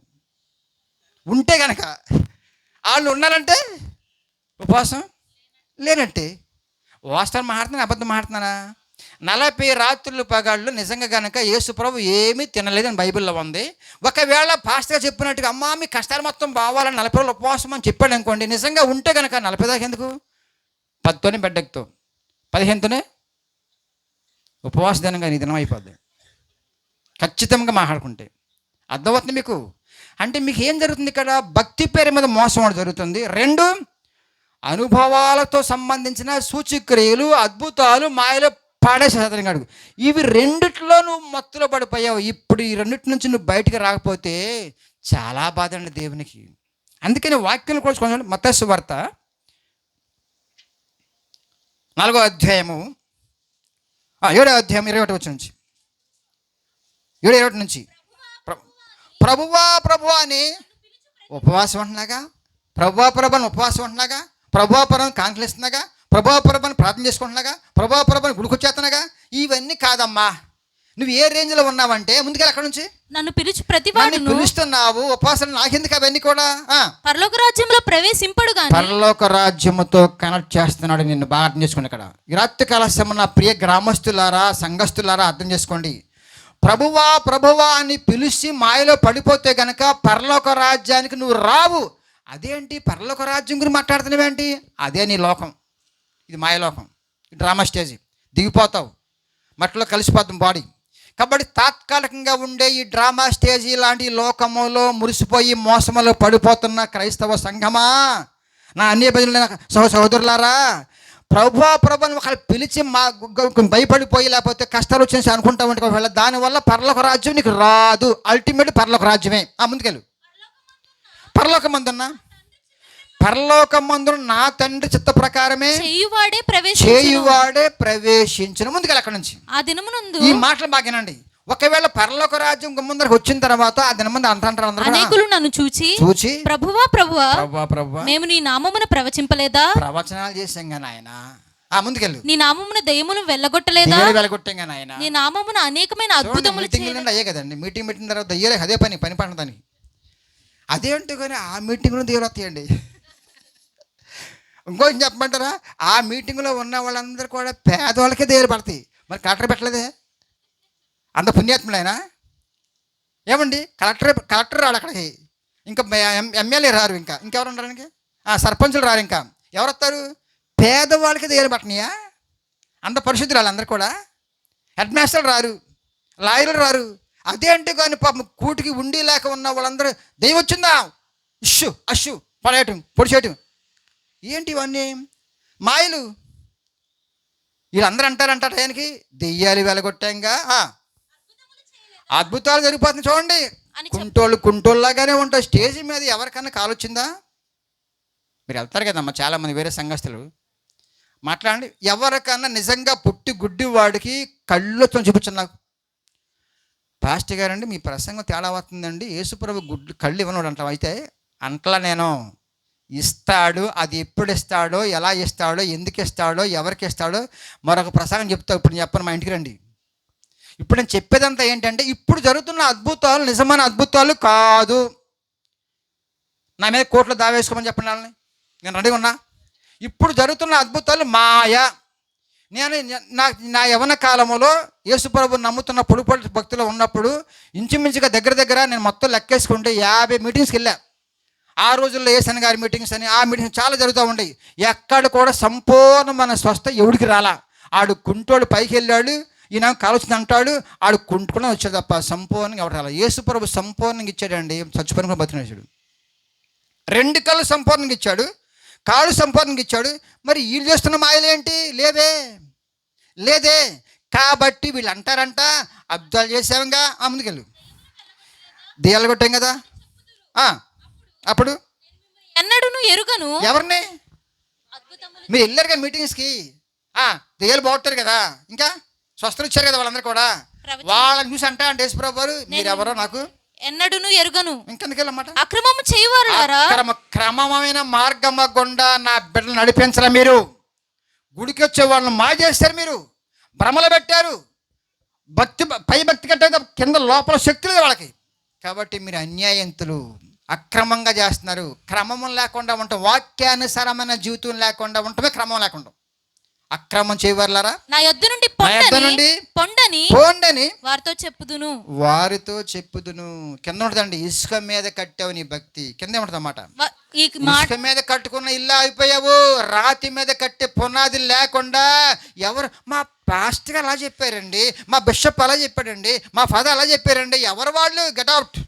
ఉంటే కనుక వాళ్ళు ఉన్నారంటే ఉపవాసం లేనట్టే. వాస్తవం మాట్లాడుతున్నా, అబద్ధం మాట్లాడుతున్నానా? 40 రాత్రులు పగాళ్ళు నిజంగా కనుక యేసు ప్రభు ఏమీ తినలేదని బైబిల్లో ఉంది. ఒకవేళ పాస్టర్ చెప్పినట్టుగా అమ్మా మీ కష్టాలు మొత్తం బావాలని 40 రోజులు ఉపవాసం అని చెప్పాడు అనుకోండి, నిజంగా ఉంటే కనుక 40 దాకా ఎందుకు? 10తోనే బెడ్డెక్కుతావు, 15తోనే ఉపవాస దినంగా నీ దినం అయిపోద్ది ఖచ్చితంగా మాట్లాడుకుంటే. అర్థమవుతుంది మీకు? అంటే మీకు ఏం జరుగుతుంది ఇక్కడ? భక్తి పేరు మీద మోసం ఒకటి జరుగుతుంది. 2 అనుభవాలతో సంబంధించిన సూచక్రియలు, అద్భుతాలు మాయలో పాడేసేదని అడుగు. ఇవి రెండిట్లో నువ్వు మత్తులో పడిపోయావు. ఇప్పుడు ఈ రెండిటి నుంచి నువ్వు బయటికి రాకపోతే చాలా బాధ అండి దేవునికి. అందుకని వాక్యం కూడా కొంచెం మత్తయి సువార్త 4వ అధ్యాయము 7వ అధ్యాయం 21 వచ్చిన నుంచి 7:21 నుంచి ప్రభువా ప్రభువా అని ఉపవాసం ఉంటున్నాగా, ప్రభువా ప్రభాని ఉపవాసం ఉంటున్నాగా, ప్రభువా ప్రభాని కాంక్షలిస్తున్నాగా, ప్రభువా ప్రభాని ప్రార్థన చేసుకుంటున్నాగా, ప్రభువా ప్రభాని గుడికొచ్చేస్తున్నాగా. ఇవన్నీ కాదమ్మా. నువ్వు ఏ రేంజ్లో ఉన్నావంటే ముందుకెళ్ళి అక్కడ నుంచి నన్ను పిలిచి ప్రతివాడును పిలుస్తున్నావు. ఉపవాసాలు నాకెందుకు అవన్నీ కూడా? పరలోక రాజ్యంలో ప్రవేశింపడు గాని. పరలోక రాజ్యముతో కనెక్ట్ చేస్తున్నాడు నిన్ను. బాగా అర్థం చేసుకోండి. ఇక్కడ ఈ రాత్రి కాలస్యము నా ప్రియ గ్రామస్తులారా, సంఘస్థులారా అర్థం చేసుకోండి. ప్రభువా ప్రభువా అని పిలిచి మాయలో పడిపోతే గనక పరలోక రాజ్యానికి నువ్వు రావు. అదేంటి పరలోక రాజ్యం గురించి మాట్లాడుతున్నావేంటి? అదే నీ లోకం. ఇది మాయలోకం, డ్రామా స్టేజ్. దిగిపోతావు, మట్టిలో కలిసిపోతాం బాడీ. కాబట్టి తాత్కాలికంగా ఉండే ఈ డ్రామా స్టేజీ లాంటి లోకములో మురిసిపోయి మోసములో పడిపోతున్న క్రైస్తవ సంఘమా, నా అన్య ప్రజలైన సహోదరులారా, ప్రభుని ఒకళ్ళు పిలిచి మా భయపడిపోయి లేకపోతే కష్టాలు వచ్చేసి అనుకుంటా ఉంటే ఒకవేళ దానివల్ల పరలోక రాజ్యం నీకు రాదు. అల్టిమేట్ పరలోక రాజ్యమే. ముందుకెళ్ళు. పరలోకమందున్నా నా తండ్రి చిత్త ప్రకారమే చేయువాడే ప్రవేశించును. ముందుకెళ్ళి అక్కడ నుంచి ఆ దినమునందు ఈ మాటలు బాగానండి. ఒకవేళ పరలోక రాజ్యం ముందరకు వచ్చిన తర్వాత ఆ దినమందు అంటారు అనేకులు నన్ను చూచి ప్రభువా ప్రభువా మేము నీ నామమున ప్రవచింపలేదా? ప్రవచనాలు చేసాం గాని ఆయన. ముందుకెళ్ళు. నీ నామమున దయ్యములను వెళ్ళగొట్టలేదా? వెళ్ళగొట్టాం గాని ఆయన. నీ నామమున అనేకమైన అద్భుతములు చేయలేదు. అయ్యే కదండి మీటింగ్ పెట్టిన తర్వాత దయ్యాలే అదే పని పడతానికి. అదేంటి కానీ ఆ మీటింగ్లో దయ్యాలు వస్తాయండి. ఇంకోటి చెప్పమంటారా? ఆ మీటింగ్లో ఉన్న వాళ్ళందరూ కూడా పేదవాళ్ళకే దయ్యాలు పడతాయి. మరి కలెక్టర్ పెట్టలేదే? అంత పుణ్యాత్ములైనా ఏమండి? కలెక్టర్ రాడు అక్కడికి, ఇంకా ఎమ్మెల్యే రారు, ఇంకెవరు ఉండడానికి సర్పంచులు రారు, ఇంకా ఎవరు వస్తారు? పేదవాళ్ళకి దయ్యాలు పట్టనియా? అంత పరిశుద్ధులు వాళ్ళందరూ కూడా. హెడ్ మాస్టర్లు రారు, లాయర్లు రారు. అదే అంటే కానీ పాపం కూటికి ఉండి లేక ఉన్న వాళ్ళందరూ దయ్యం వచ్చిందా అష్షు పడేయటం పొడిచేయటం. ఏంటి ఇవన్నీ మాయలు? వీళ్ళందరూ అంటారు ఆయనకి దెయ్యాలు వెలగొట్టాంగా, అద్భుతాలు జరిగిపోతుంది చూడండి. కుంటోళ్ళలాగానే ఉంటాయి. స్టేజ్ మీద ఎవరికన్నా కాలు వచ్చిందా? మీరు వెళ్తారు కదమ్మా చాలామంది వేరే సంఘస్థులు, మాట్లాడండి. ఎవరికన్నా నిజంగా పుట్టి గుడ్డి వాడికి కళ్ళు చూపించండి నాకు. పాస్టర్ గారండి మీ ప్రసంగం తేడా అవుతుందండి, యేసుప్రభు కళ్ళు ఇవ్వనోడు అంటాం. అయితే అంట్లా నేను ఇస్తాడు, అది ఎప్పుడు ఇస్తాడో, ఎలా ఇస్తాడో, ఎందుకు ఇస్తాడో, ఎవరికి ఇస్తాడో మరొక ప్రసంగం చెప్తావు. ఇప్పుడు చెప్పను, మా ఇంటికి రండి. ఇప్పుడు నేను చెప్పేదంతా ఏంటంటే ఇప్పుడు జరుగుతున్న అద్భుతాలు నిజమైన అద్భుతాలు కాదు. నా మీద కోట్లు దావేసుకోమని చెప్పండి వాళ్ళని, నేను రెడీగా ఉన్నా. ఇప్పుడు జరుగుతున్న అద్భుతాలు మాయ. నేను నా యవన కాలంలో యేసుప్రభు నమ్ముతున్న పొడుపొడి భక్తులు ఉన్నప్పుడు ఇంచుమించుగా దగ్గర నేను మొత్తం లెక్కేసుకుంటే 50 మీటింగ్స్కి వెళ్ళా. ఆ రోజుల్లో ఏసన్ గారి మీటింగ్స్ అని, ఆ మీటింగ్స్ చాలా జరుగుతూ ఉండేవి. ఎక్కడ కూడా సంపూర్ణమైన స్వస్థ ఎవడికి రాలా. ఆడు కుంటోడు పైకి వెళ్ళాడు, ఈయన కాలుస్తుంది అంటాడు, ఆడు కుంటుకునే వచ్చాడు తప్ప సంపూర్ణంగా ఎవరు రాలా. యేసుప్రభు సంపూర్ణంగా ఇచ్చాడండి, చచ్చిపోయిన బతికినాడు. 2 కళ్ళు సంపూర్ణంగా ఇచ్చాడు, కాళ్ళు సంపూర్ణంగా ఇచ్చాడు. మరి వీళ్ళు చేస్తున్న మాయలేంటి? లేదే. కాబట్టి వీళ్ళు అంటారంట అద్భుతాలు చేసాముగా, ముందుకెళ్ళు. దెయ్యాలు కొట్టాం కదా. అప్పుడు ఎన్నడూను ఎరుగను ఎవరిని? మీరు వెళ్ళారు కదా మీటింగ్స్కి, దెయ్యాలు బాగుంటారు కదా, ఇంకా స్వస్థలు ఇచ్చారు కదా వాళ్ళందరూ కూడా. వాళ్ళని చూసి అంటే యేసుప్రభు వారు మీరెవరో నాకు ఎన్నడూను ఎరుగను. ఇంకెందుకెళ్ళమాట? అక్రమము చేయవారులారా, క్రమమైన మార్గమ గుండా నా బిడ్డలు నడిపించరా? మీరు గుడికి వచ్చే వాళ్ళని మాయ చేస్తారు, మీరు భ్రమలు పెట్టారు. భక్తి పై భక్తి కంటే కింద లోపల శక్తులు వాళ్ళకి. కాబట్టి మీరు అన్యాయంతులు. అక్రమంగా చేస్తున్నారు. క్రమం లేకుండా ఉంటాం, వాక్యానుసారమైన జీవితం లేకుండా ఉండటమే క్రమం లేకుండా. అక్రమం చేయవర్లారా, నా యొద్ద నుండి పొండని వారితో చెప్పుదును. కింద ఉంటుందండి, ఇసుక మీద కట్టావు నీ భక్తి. కింద ఉంటుంది అన్నమాట, ఇసుక మీద కట్టుకున్న ఇల్లు అయిపోయావు. రాతి మీద కట్టే పునాది లేకుండా ఎవరు, మా పాస్టర్ అలా చెప్పారండి, మా బిషప్ అలా చెప్పాడండి, మా ఫాదర్ అలా చెప్పారండి, ఎవరు వాళ్ళు, గెట్ అవుట్.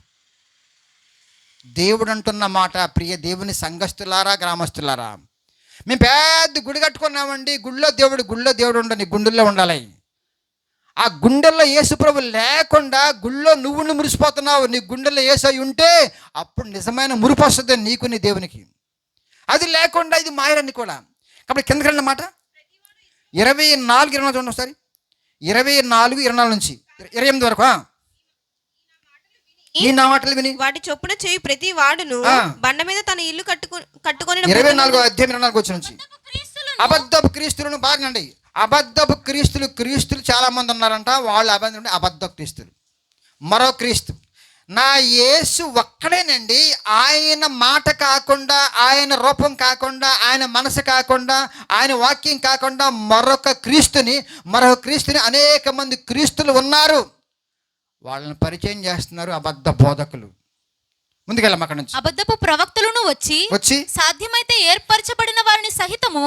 దేవుడు అంటున్న మాట, ప్రియ దేవుని సంఘస్థులారా, గ్రామస్తులారా, మేము పెద్ద గుడి కట్టుకున్నామండి, గుళ్ళో దేవుడు ఉండని గుండెల్లో ఉండాలి. ఆ గుండెల్లో యేసుప్రభు లేకుండా గుళ్ళో నువ్వు మురిసిపోతున్నావు. నీ గుండెల్లో యేసు అయి ఉంటే అప్పుడు నిజమైన మురిపు వస్తుంది నీకు, నీ దేవునికి. అది లేకుండా ఇది మాయరని కూడా. కాబట్టి కిందకి వెళ్ళిన మాట 24 చూడండి ఒకసారి, 24 నుంచి 28 వరకు. ఈ నా మాటలు విని వాటి చొప్పున చేయి ప్రతి వాడును బండ మీద తన ఇల్లు కట్టుకొని 24వ అధ్యాయం 24 వచ్చి నుంచి అబద్ధపు క్రీస్తులను బాగండి. అబద్ధపు క్రీస్తులు చాలా మంది ఉన్నారంట. వాళ్ళు అబద్ధపు క్రీస్తులు. మరో క్రీస్తు నా యేసు ఒక్కడేనండి. ఆయన మాట కాకుండా, ఆయన రూపం కాకుండా, ఆయన మనసు కాకుండా, ఆయన వాక్యం కాకుండా మరొక క్రీస్తుని అనేక మంది క్రీస్తులు ఉన్నారు. వాళ్ళని పరిచయం చేస్తున్నారు అబద్ధ బోధకులు. ముందుకెళ్ళం అక్కడ నుంచి. అబద్ధపు ప్రవక్తలను వచ్చి సాధ్యమైతే ఏర్పరచబడిన వారిని సహితము,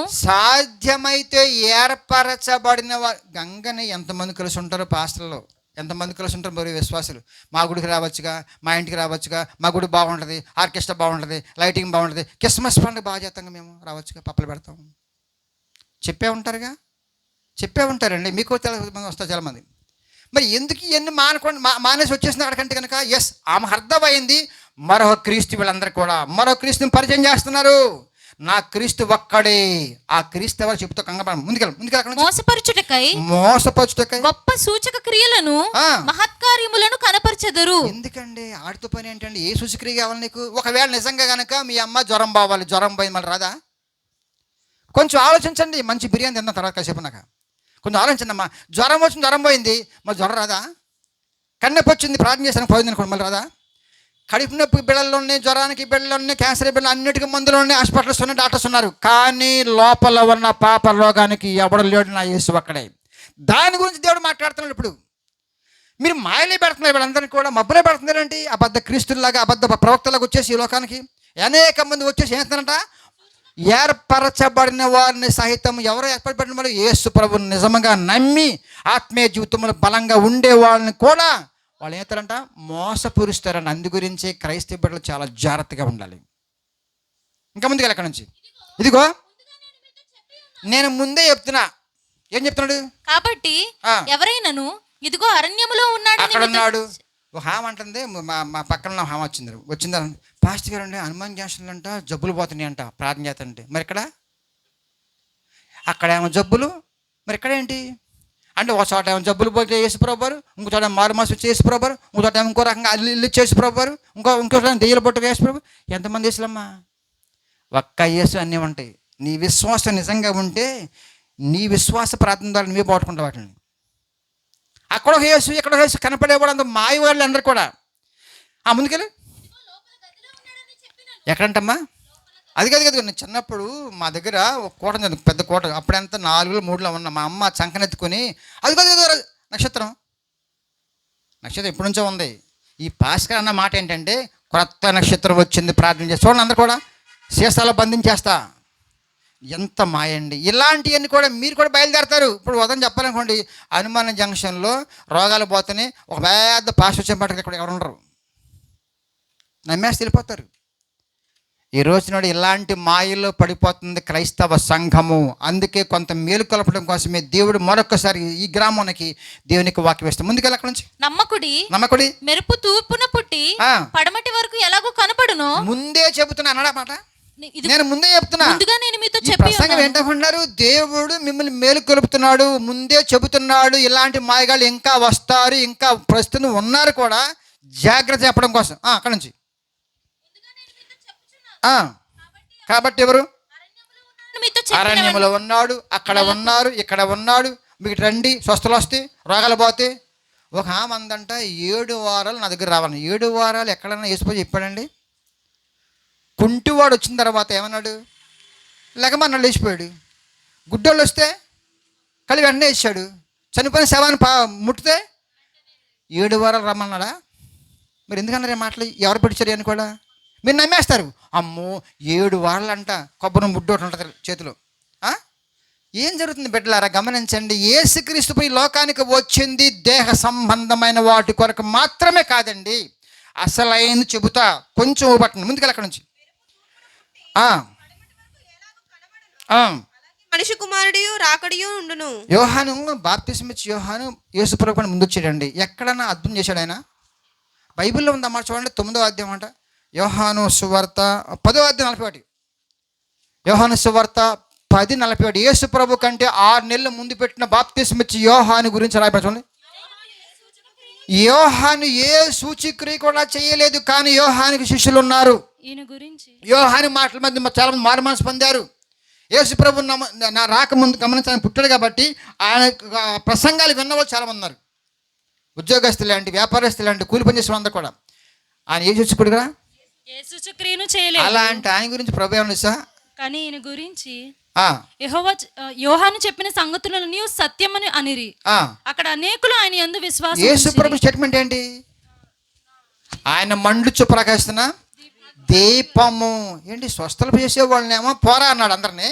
గంగని ఎంతమంది కలిసి ఉంటారు పాస్టర్లో, ఎంతమంది కలిసి ఉంటారు మరి విశ్వాసులు. మా గుడికి రావచ్చుగా, మా ఇంటికి రావచ్చుగా, మా గుడి బాగుంటుంది, ఆర్కెస్ట్రా బాగుంటుంది, లైటింగ్ బాగుంటుంది, క్రిస్మస్ పండుగ బాగా చేస్తాం, మేము రావచ్చుగా, పప్పలు పెడతాం. చెప్పే ఉంటారండి. మీకు వస్తారు చాలామంది. మరి ఎందుకు ఇవన్నీ మానేసి వచ్చేసింది అక్కడికంటే కనుక, ఎస్ ఆమె అర్థమైంది. మరో క్రీస్తు, వీళ్ళందరూ కూడా మరో క్రీస్తుని పరిచయం చేస్తున్నారు. నా క్రీస్తు ఒక్కడే. ఆ క్రీస్తు ఎవరు చెబుతూ కంగారు. ముందుకెళ్ళి మోసపరచుటకై గొప్ప సూచక క్రియలను మహత్కార్యములను కనపరచెదరు. ఎందుకండి ఆడితో పని ఏంటండి? ఏ సూచక్రియ కావాలి నీకు? ఒకవేళ నిజంగా కనుక మీ అమ్మ జ్వరం పోయింది, మళ్ళీ రాదా? కొంచెం ఆలోచించండి. మంచి బిర్యానీ తిన్న తర్వాత కాసేపు నాకు కొంచెం ఆలోచించండి. అమ్మా జ్వరం వచ్చింది, జ్వరం పోయింది, మరి జ్వరం రాదా? కన్నెప్పి వచ్చింది, ప్రార్థన చేస్తాను, పోయింది అనుకోండి, మళ్ళీ రాదా? కడుపు నొప్పి బిళ్ళల్లో ఉన్నాయి, జ్వరానికి బిళ్ళలు ఉన్నాయి, క్యాన్సర్ బిళ్ళలు, అన్నిటికీ మందులు ఉన్నాయి, హాస్పిటల్స్ ఉన్నాయి, డాక్టర్స్ ఉన్నారు. కానీ లోపల ఉన్న పాప రోగానికి ఎవడు లేడు, నా యేసు ఒక్కడే. దాని గురించి దేవుడు మాట్లాడుతున్నాడు. ఇప్పుడు మీరు మాయలే పెడుతున్నారు, వీళ్ళందరినీ కూడా మబ్బులే పెడుతున్నారంటే. అబద్ధ క్రీస్తుల్లాగా, అబద్ధ ప్రవక్తలాగా వచ్చేసి ఈ లోకానికి అనేక మంది వచ్చేసి ఏం చేస్తున్నారంట? ఏర్పరచబడిన వారిని సహితం. ఎవరో ఏర్పరచబడిన వారు? యేసు ప్రభుని నిజంగా నమ్మి ఆత్మీయ జీవితంలో బలంగా ఉండే వాళ్ళని కూడా వాళ్ళు ఏం చేస్తారంట? మోసపరుస్తారంట. అందు గురించి క్రైస్తవ బిడ్డలు చాలా జాగ్రత్తగా ఉండాలి. ఇంకా ముందుకు ఎక్కడి నుంచి, ఇదిగో నేను ముందే చెప్తున్నా. ఏం చెప్తున్నాడు? కాబట్టి ఎవరైనాను ఇదిగో అరణ్యములో ఉన్నాడు. ఒక హామ అంటుంది, మా పక్కన హామ వచ్చిందా, పాస్టర్ గారు అండి హనుమాన్ జంక్షన్లు అంట జబ్బులు పోతున్నాయి అంట, ప్రార్థన చేస్తానంటే. మరి అక్కడ ఏమో జబ్బులు, మరి ఇక్కడ ఏంటి అంటే ఒక చోట ఏమో జబ్బులు పోతే యేసుప్రభు వారు, ఇంకో చోట మారుమాసు వచ్చి యేసుప్రభు వారు, ఇంకో చోట ఇంకో రకంగా ఇల్లు యేసుప్రభు వారు, ఇంకో చోట దెయ్యాల పట్టుకు యేసుప్రభు. ఎంతమంది యేసులమ్మా? ఒక్క యేసు అన్నీ ఉంటాయి. నీ విశ్వాసం నిజంగా ఉంటే నీ విశ్వాస ప్రార్థన ద్వారా నువ్వే పోగొట్టుకుంటావు వాటిని. అక్కడ ఒక యేసు, ఇక్కడ ఒక యేసు కనపడేవాడు, అంత మాయ వాళ్ళు అందరు కూడా. ముందుకెళ్ళి ఎక్కడంటమ్మా? అది కాదు. నేను చిన్నప్పుడు మా దగ్గర ఒక కోట ఉంది, పెద్ద కోట. అప్పుడంతా 4 3లో ఉన్నా. మా అమ్మ చంకనెత్తుకొని అది కాదు నక్షత్రం ఎప్పటి నుంచో ఉంది. ఈ పాస్కర్ అన్న మాట ఏంటంటే, క్రొత్త నక్షత్రం వచ్చింది, ప్రార్థన చేసి చూడండి అందరు కూడా సీసాలో బంధించేస్తా. ఎంత మాయండి. ఇలాంటివన్నీ కూడా మీరు కూడా బయలుదేరతారు. ఇప్పుడు ఉదయం చెప్పాలనుకోండి, హనుమాన్ జంక్షన్లో రోగాలు పోతేనే ఒక పెద్ద పాస్టర్ వచ్చేపాటికి ఇక్కడ ఎవరు ఉండరు, నమ్మేసి వెళ్ళిపోతారు. ఈ రోజు నాడు ఇలాంటి మాయల్లో పడిపోతుంది క్రైస్తవ సంఘము. అందుకే కొంత మేలు కలపడం కోసమే దేవుడు మరొకసారి ఈ గ్రామానికి దేవునికి వాక్యం వేస్తాం. ముందుకెళ్ళి అక్కడ నుంచి నమ్మకుడి మెరుపు తూర్పున పుట్టి పడమటి వరకు ఎలాగో కనపడును. ముందే చెబుతున్నా అన్నమాట. నేను ముందే చెప్తున్నా. ప్రసంగం ఏంటంటున్నారు? దేవుడు మిమ్మల్ని మేలు కలుపుతున్నాడు, ముందే చెబుతున్నాడు. ఇలాంటి మాయగాళ్ళు ఇంకా వస్తారు, ఇంకా ప్రస్తుతం ఉన్నారు కూడా. జాగ్రత్త చెప్పడం కోసం. అక్కడ నుంచి కాబట్టి ఎవరు? అరణ్యంలో ఉన్నాడు, అక్కడ ఉన్నారు, ఇక్కడ ఉన్నాడు. మీకు రండి, స్వస్థలు వస్తే, రోగాలు పోతే. ఒక ఆమె అందంట 7 వారాలు నా దగ్గర రావాలి. 7 వారాలు ఎక్కడన్నా యేసుప్రభు చెప్పాడండి? కుంటివాడు వచ్చిన తర్వాత ఏమన్నాడు? లెగమన్నాడు, లేచిపోయాడు. గుడ్డోళ్ళు వస్తే కళ్ళు వెంటనే ఇచ్చాడు. చనిపోయిన శవాన్ని ముట్టితే 7 వారాలు రమ్మన్నాడా? మీరు ఎందుకన్నారు ఈ మాటలు? ఎవరు పిడిచారు అని కూడా మీరు నమ్మేస్తారు. అమ్మో 7 వారాలు అంట కొబ్బరి ముడ్డోటి ఉంటుంది చేతిలో. ఏం జరుగుతుంది బిడ్డలారా? గమనించండి. యేసుక్రీస్తు ఈ లోకానికి వచ్చింది దేహ సంబంధమైన వాటి కొరకు మాత్రమే కాదండి. అసలైంది చెబుతా, కొంచెం పట్టండి ముందుకెళ్ళి అక్కడ నుంచి. మనిషి కుమారుడు రాకడియు ఉండును. యోహాను బాప్తిసం ఇచ్చి యోహాను యేసుప్రభు ముందు వచ్చాడండి. ఎక్కడన్నా అద్భుతం చేశాడు ఆయన? బైబిల్లో ఉందన్నమాట. చూడండి 9వ అధ్యాయం అంట. యోహాను సువార్త 10వ అధ్యాయం 41. యోహాను సువార్త 10:41. యేసుప్రభు కంటే 6 నెలల ముందు పెట్టిన బాప్తిసం ఇచ్చి యోహాను గురించి రాయబడి చూడండి. యోహాను ఏ సూచక్రియ కూడా చేయలేదు, కానీ యోహానికి శిష్యులు ఉన్నారు. యోహాను మాటల మధ్య చాలా మంది మారు మనసు పొందారు. యేసుప్రభు నా రాకముందు గమనించాలని పుట్టాడు కాబట్టి ఆయన ప్రసంగాలు విన్నవాళ్ళు చాలా మంది ఉన్నారు. ఉద్యోగస్తులు లాంటి, వ్యాపారస్తులు లాంటి, కూలి పనిచేసే వాళ్ళందరూ కూడా. ఆయన ఏ సూచకుడుగా అలాంటి ఆయన గురించి ప్రభు ఏమన్నా కానీ ఈయన గురించి యెహోవా యోహాను చెప్పిన సంగతులను సత్యమని అనిరి. అక్కడ అనేకులు ఆయన యందు విశ్వాసం. యేసుప్రభు స్టేట్మెంట్ ఏంటి? ఆయన మండుచు ప్రకాశిస్తున్న దీపము. ఏంటి? స్వస్థలు చేసేవాళ్ళనేమో పోరా అన్నాడు అందరినీ.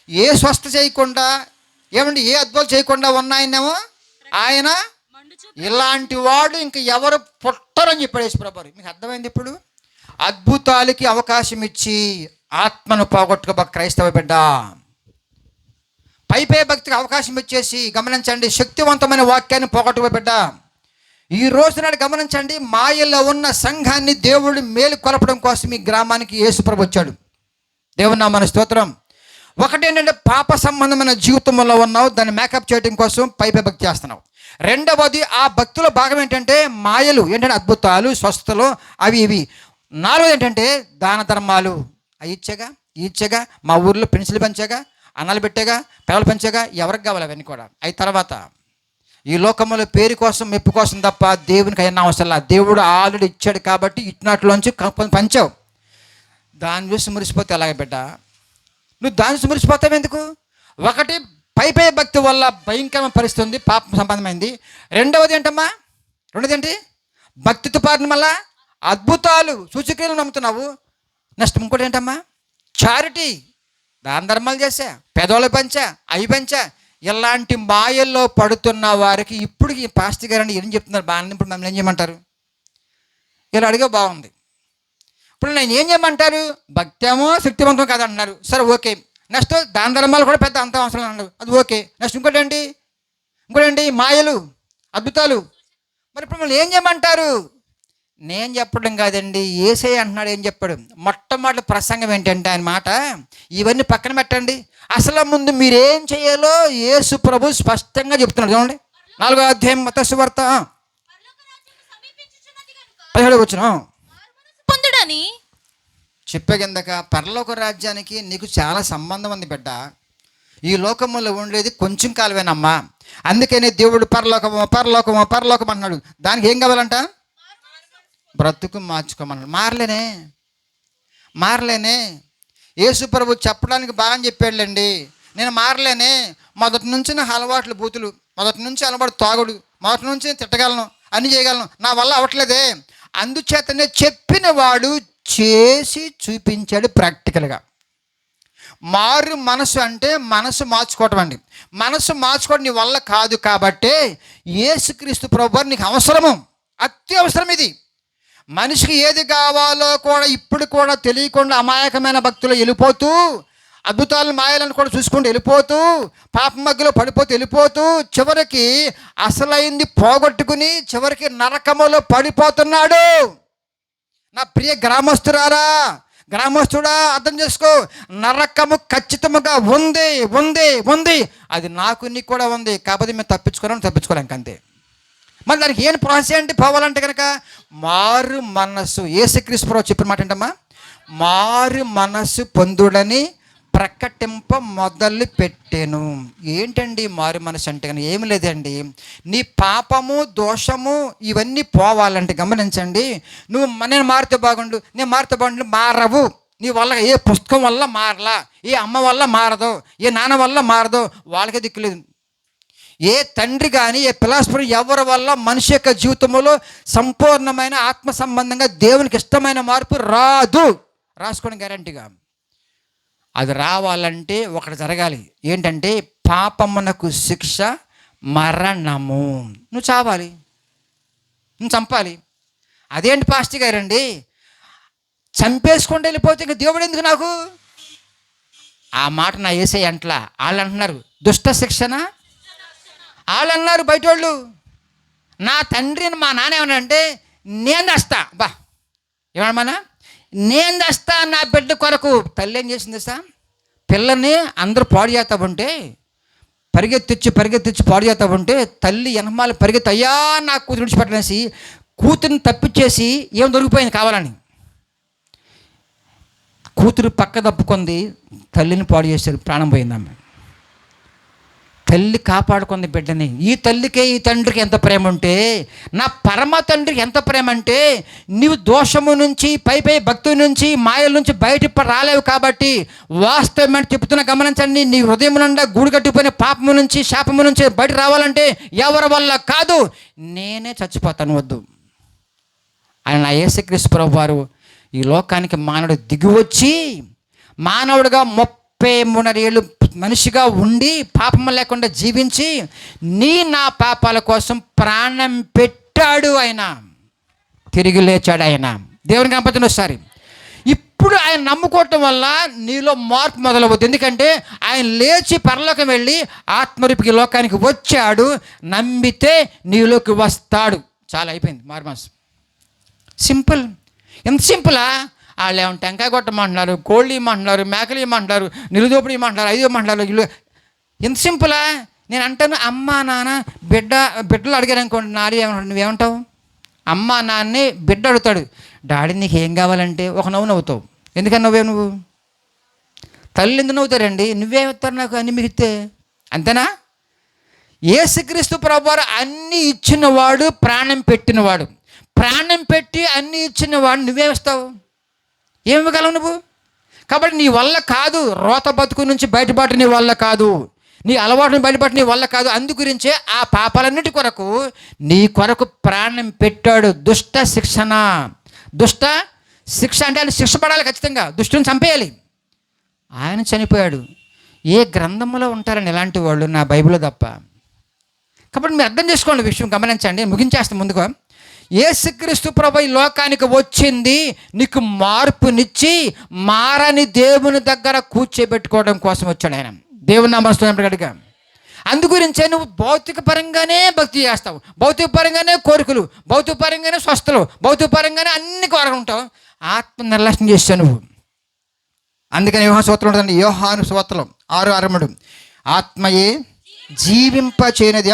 ఏ స్వస్థ చేయకుండా, ఏమండి ఏ అద్భుతాలు చేయకుండా ఉన్నాయనేమో ఆయన ఇలాంటి వాడు ఇంక ఎవరు పుట్టరని చెప్పాడు యేసుప్రభు. మీకు అర్థమైంది ఇప్పుడు? అద్భుతాలకి అవకాశం ఇచ్చి ఆత్మను పోగొట్టుకోబ క్రైస్తవ బిడ్డ. పై భక్తికి అవకాశం ఇచ్చేసి గమనించండి, శక్తివంతమైన వాక్యాన్ని పోగొట్టుకో బిడ్డ. ఈ రోజు నాడు గమనించండి, మాయలో ఉన్న సంఘాన్ని దేవుడు మేలు కొలపడం కోసం ఈ గ్రామానికి యేసుప్రభు వచ్చాడు. దేవుని నామమున స్తోత్రం. ఒకటేంటంటే పాప సంబంధమైన జీవితంలో ఉన్నావు, దాన్ని మేకప్ చేయడం కోసం పై భక్తి చేస్తున్నావు. రెండవది ఆ భక్తుల భాగం ఏంటంటే మాయలు, ఏంటంటే అద్భుతాలు, స్వస్థతలు, అవి ఇవి. నాలుగోది ఏంటంటే దాన ధర్మాలు. అవి ఇచ్చాగా మా ఊర్లో పెన్సిల్ పెంచాగా, అన్నాలు పెట్టాగా, పిల్లలు పెంచాగా, ఎవరికి కావాలి అవన్నీ కూడా. అవి తర్వాత ఈ లోకంలో పేరు కోసం, మెప్పు కోసం తప్ప దేవునికి అయినా అవసరం లేదు. దేవుడు ఆల్రెడీ ఇచ్చాడు కాబట్టి ఇచ్చినట్లోంచి పంచావు. దాన్ని చూసి మురిసిపోతే ఎలాగ బిడ్డ? నువ్వు దాన్ని చూసి మురిసిపోతావు ఎందుకు? ఒకటి పై భక్తి వల్ల భయంకరమైన పరిస్థితి ఉంది, పాపం సంబంధమైంది. రెండవది ఏంటమ్మా? రెండవది ఏంటి? భక్తితో పాటు మళ్ళా అద్భుతాలు, సూచక్రియలు నమ్ముతున్నావు. నెక్స్ట్ ఇంకోటి ఏంటమ్మా? చారిటీ, దాన ధర్మాలు చేశా, పెదవులు పెంచా, అవి పెంచా. ఇలాంటి మాయల్లో పడుతున్న వారికి ఇప్పుడు ఈ పాస్టర్ గారు ఏం చెప్తున్నారు? బాగా ఇప్పుడు మమ్మల్ని ఏం చేయమంటారు? ఇలా అడిగే బాగుంది. ఇప్పుడు నేను ఏం చేయమంటారు? భక్తేమో శక్తివంతం కాదంటున్నారు, సరే ఓకే. నెక్స్ట్ దాన ధర్మాలు కూడా పెద్ద అంత అవసరం అన్నారు, అది ఓకే. నెక్స్ట్ ఇంకోటేంటి? మాయలు, అద్భుతాలు. మరి ఇప్పుడు మమ్మల్ని ఏం చేయమంటారు? నేను చెప్పడం కాదండి, యేసయ్య అంటున్నాడు. ఏం చెప్పాడు? మొట్టమొదటి ప్రసంగం ఏంటంటే ఆయన మాట, ఇవన్నీ పక్కన పెట్టండి, అసలు ముందు మీరేం చేయాలో యేసు ప్రభు స్పష్టంగా చెప్తున్నాడు. చూడండి 4వ అధ్యాయం మత్తయి సువార్త 17వ వచనం. పొందుడని చెప్పే కిందక పరలోక రాజ్యానికి నీకు చాలా సంబంధం ఉంది బిడ్డ. ఈ లోకంలో ఉండేది కొంచెం కాలమేనమ్మా. అందుకనే దేవుడు పరలోకము పరలోకము పరలోకం అంటున్నాడు. దానికి ఏం కావాలంట? బ్రతుకు మార్చుకోమన్నాడు. మారలేనే. యేసు ప్రభు చెప్పడానికి బాగా చెప్పాడులేండి, నేను మారలేనే. మొదటి నుంచి నా అలవాట్లు బూతులు, మొదటి నుంచి అలవాటు తాగుడు, మొదటి నుంచి తిట్టగలను, అన్ని చేయగలను, నా వల్ల అవ్వట్లేదే. అందుచేతనే చెప్పిన వాడు చేసి చూపించాడు ప్రాక్టికల్గా. మారు మనసు అంటే మనసు మార్చుకోవటం అండి. మనసు మార్చుకోవడం నీ వల్ల కాదు కాబట్టే యేసుక్రీస్తు ప్రభువు నీకు అవసరము, అత్యవసరం. ఇది మనిషికి ఏది కావాలో కూడా ఇప్పుడు కూడా తెలియకుండా అమాయకమైన భక్తులు వెళ్ళిపోతూ, అద్భుతాలను మాయాలను కూడా చూసుకుంటూ వెళ్ళిపోతూ, పాప మధ్యలో పడిపోతూ వెళ్ళిపోతూ, చివరికి అసలైంది పోగొట్టుకుని చివరికి నరకములో పడిపోతున్నాడు. నా ప్రియ గ్రామస్తుడా అర్థం చేసుకో, నరకము ఖచ్చితంగా ఉంది. అది నాకు నీకు కూడా ఉంది, కాకపోతే మేము తప్పించుకోలేం అంతే. మరి దానికి ఏం ప్రాసెస్ ఏంటి? పోవాలంటే కనుక మారు మనస్సు. యేసుక్రీస్తు ప్రభువు చెప్పిన మాట ఏంటమ్మా? మారు మనస్సు పొందుడని ప్రకటింప మొదలు పెట్టాను. ఏంటండి మారు మనసు అంటే? కానీ ఏమి లేదండి, నీ పాపము దోషము ఇవన్నీ పోవాలంటే గమనించండి, నేను మారితే బాగుండు మారవు. నీ వల్ల ఏ పుస్తకం వల్ల మారలా, ఏ అమ్మ వల్ల మారదు, ఏ నాన్న వల్ల మారదు, వాళ్ళకే దిక్కులేదు. ఏ తండ్రి కానీ ఏ ఫిలాసఫర్ ఎవరి వల్ల మనిషి యొక్క జీవితంలో సంపూర్ణమైన ఆత్మ సంబంధంగా దేవునికి ఇష్టమైన మార్పు రాదు. రాసుకోండి గ్యారంటీగా. అది రావాలంటే ఒకటి జరగాలి. ఏంటంటే పాపమునకు శిక్ష మరణము. నువ్వు చావాలి, నువ్వు చంపాలి. అదేంటి పాస్టర్ గారండి, చంపేసుకుంటూ వెళ్ళిపోతే ఇంకా దేవుడు ఎందుకు నాకు? ఆ మాట నా యేసయ్య అంట్లా. వాళ్ళు అంటున్నారు దుష్ట శిక్షణ, వాళ్ళు అన్నారు బయట వాళ్ళు. నా తండ్రిని మా నాన్న ఏమన్నాడంటే నేను తెస్తా, బా ఏమన్నా నేను తెస్తా నా బిడ్డ కొరకు. తల్లి ఏం చేసింది సార్, పిల్లని అందరూ పాడు చేస్తా ఉంటే, పరిగెత్తిచ్చి పాడు చేస్తా ఉంటే తల్లి ఎనమాలు పరిగెత్తి అయ్యా నా కూతురు విడిచిపెట్టనేసి కూతురిని తప్పిచ్చేసి ఏం దొరికిపోయింది కావాలని. కూతురు పక్క తప్పుకుంది, తల్లిని పాడు చేశారు, ప్రాణం పోయింది ఆమె. తల్లి కాపాడుకుంది బిడ్డని. ఈ తల్లికే ఈ తండ్రికి ఎంత ప్రేమ ఉంటే, నా పరమ తండ్రికి ఎంత ప్రేమ అంటే, నీవు దోషము నుంచి పై భక్తి నుంచి మాయల నుంచి బయట రాలేవు కాబట్టి వాస్తవమైన చెప్తున్నా గమనించండి. నీ హృదయం నుండా గూడు కట్టిపోయిన పాపము నుంచి శాపము నుంచి బయట రావాలంటే ఎవరి వల్ల కాదు, నేనే చచ్చిపోతాను. వద్దు. ఆయన యేసుక్రీస్తు ప్రభువు వారు ఈ లోకానికి మానవుడు దిగివచ్చి మానవుడిగా 33 ఏళ్ళు మనిషిగా ఉండి పాపము లేకుండా జీవించి నా పాపాల కోసం ప్రాణం పెట్టాడు. ఆయన తిరిగి లేచాడు. ఆయన దేవుని కనపడుతున్న ఒకసారి. ఇప్పుడు ఆయన నమ్ముకోవటం వల్ల నీలో మార్పు మొదలవుతుంది. ఎందుకంటే ఆయన లేచి పరలోకం వెళ్ళి ఆత్మరూపికి లోకానికి వచ్చాడు. నమ్మితే నీలోకి వస్తాడు. చాలా అయిపోయింది మార్మాస్. సింపుల్. ఎంత సింపులా? వాళ్ళు ఏమో టెంకాయ కొట్టమంటున్నారు, కోళ్ళు ఇమ్మంటున్నారు, మేకలు ఇమ్మంటున్నారు, నిలుదోపుడు ఇమ్మంటున్నారు, 5 ఇమ్మంటున్నారు. ఇల్లు ఎంత సింపులా? నేను అంటాను అమ్మ నాన్న బిడ్డలు అడిగారు అనుకోండి, నాది ఏమంటాడు, నువ్వేమంటావు? అమ్మ నాన్నే బిడ్డ అడుగుతాడు, డాడీ నీకు ఏం కావాలంటే ఒక నవ్వు నవ్వుతావు. ఎందుకని నవ్వే నువ్వు? తల్లి ఎందుకు నవ్వుతారండి? నువ్వేమవుతారు నాకు అన్ని మిగితే, అంతేనా? యేసుక్రీస్తు ప్రభువారు అన్నీ ఇచ్చినవాడు, ప్రాణం పెట్టినవాడు. ప్రాణం పెట్టి అన్నీ ఇచ్చినవాడు నువ్వేమిస్తావు? ఏమి ఇవ్వగలవు నువ్వు? కాబట్టి నీ వల్ల కాదు. రోత బతుకు నుంచి బయటపడి నీ వల్ల కాదు, నీ అలవాటుని బయటపడి నీ వల్ల కాదు. అందుగురించే ఆ పాపాలన్నిటి కొరకు నీ కొరకు ప్రాణం పెట్టాడు. దుష్ట శిక్షణ. దుష్ట శిక్ష అంటే ఆయన శిక్ష పడాలి ఖచ్చితంగా, దుష్టుని చంపేయాలి. ఆయన చనిపోయాడు. ఏ గ్రంథంలో ఉంటారని ఇలాంటి వాళ్ళు? నా బైబిల్లో తప్ప. కాబట్టి మీరు అర్థం చేసుకోండి, విషయం గమనించండి. ముగించేస్తాం ముందుగా. యేసుక్రీస్తు ప్రభువు ఈ లోకానికి వచ్చింది నీకు మార్పునిచ్చి మారని దేవుని దగ్గర కూర్చోబెట్టుకోవడం కోసం వచ్చాడు ఆయన. దేవుని నామస్తున్నట్టుగా. అందుగురించే నువ్వు భౌతిక పరంగానే భక్తి చేస్తావు, భౌతిక పరంగానే కోరికలు, భౌతిక పరంగానే స్వస్థలు, భౌతిక పరంగానే అన్ని కోరుకుంటావు. ఆత్మ నిర్లక్ష్యం చేస్తావు నువ్వు. అందుకని యోహాను సూత్రం ఉంటుంది. యోహాను సూత్రం 6:6 ఆత్మయే జీవింపచేయనిది,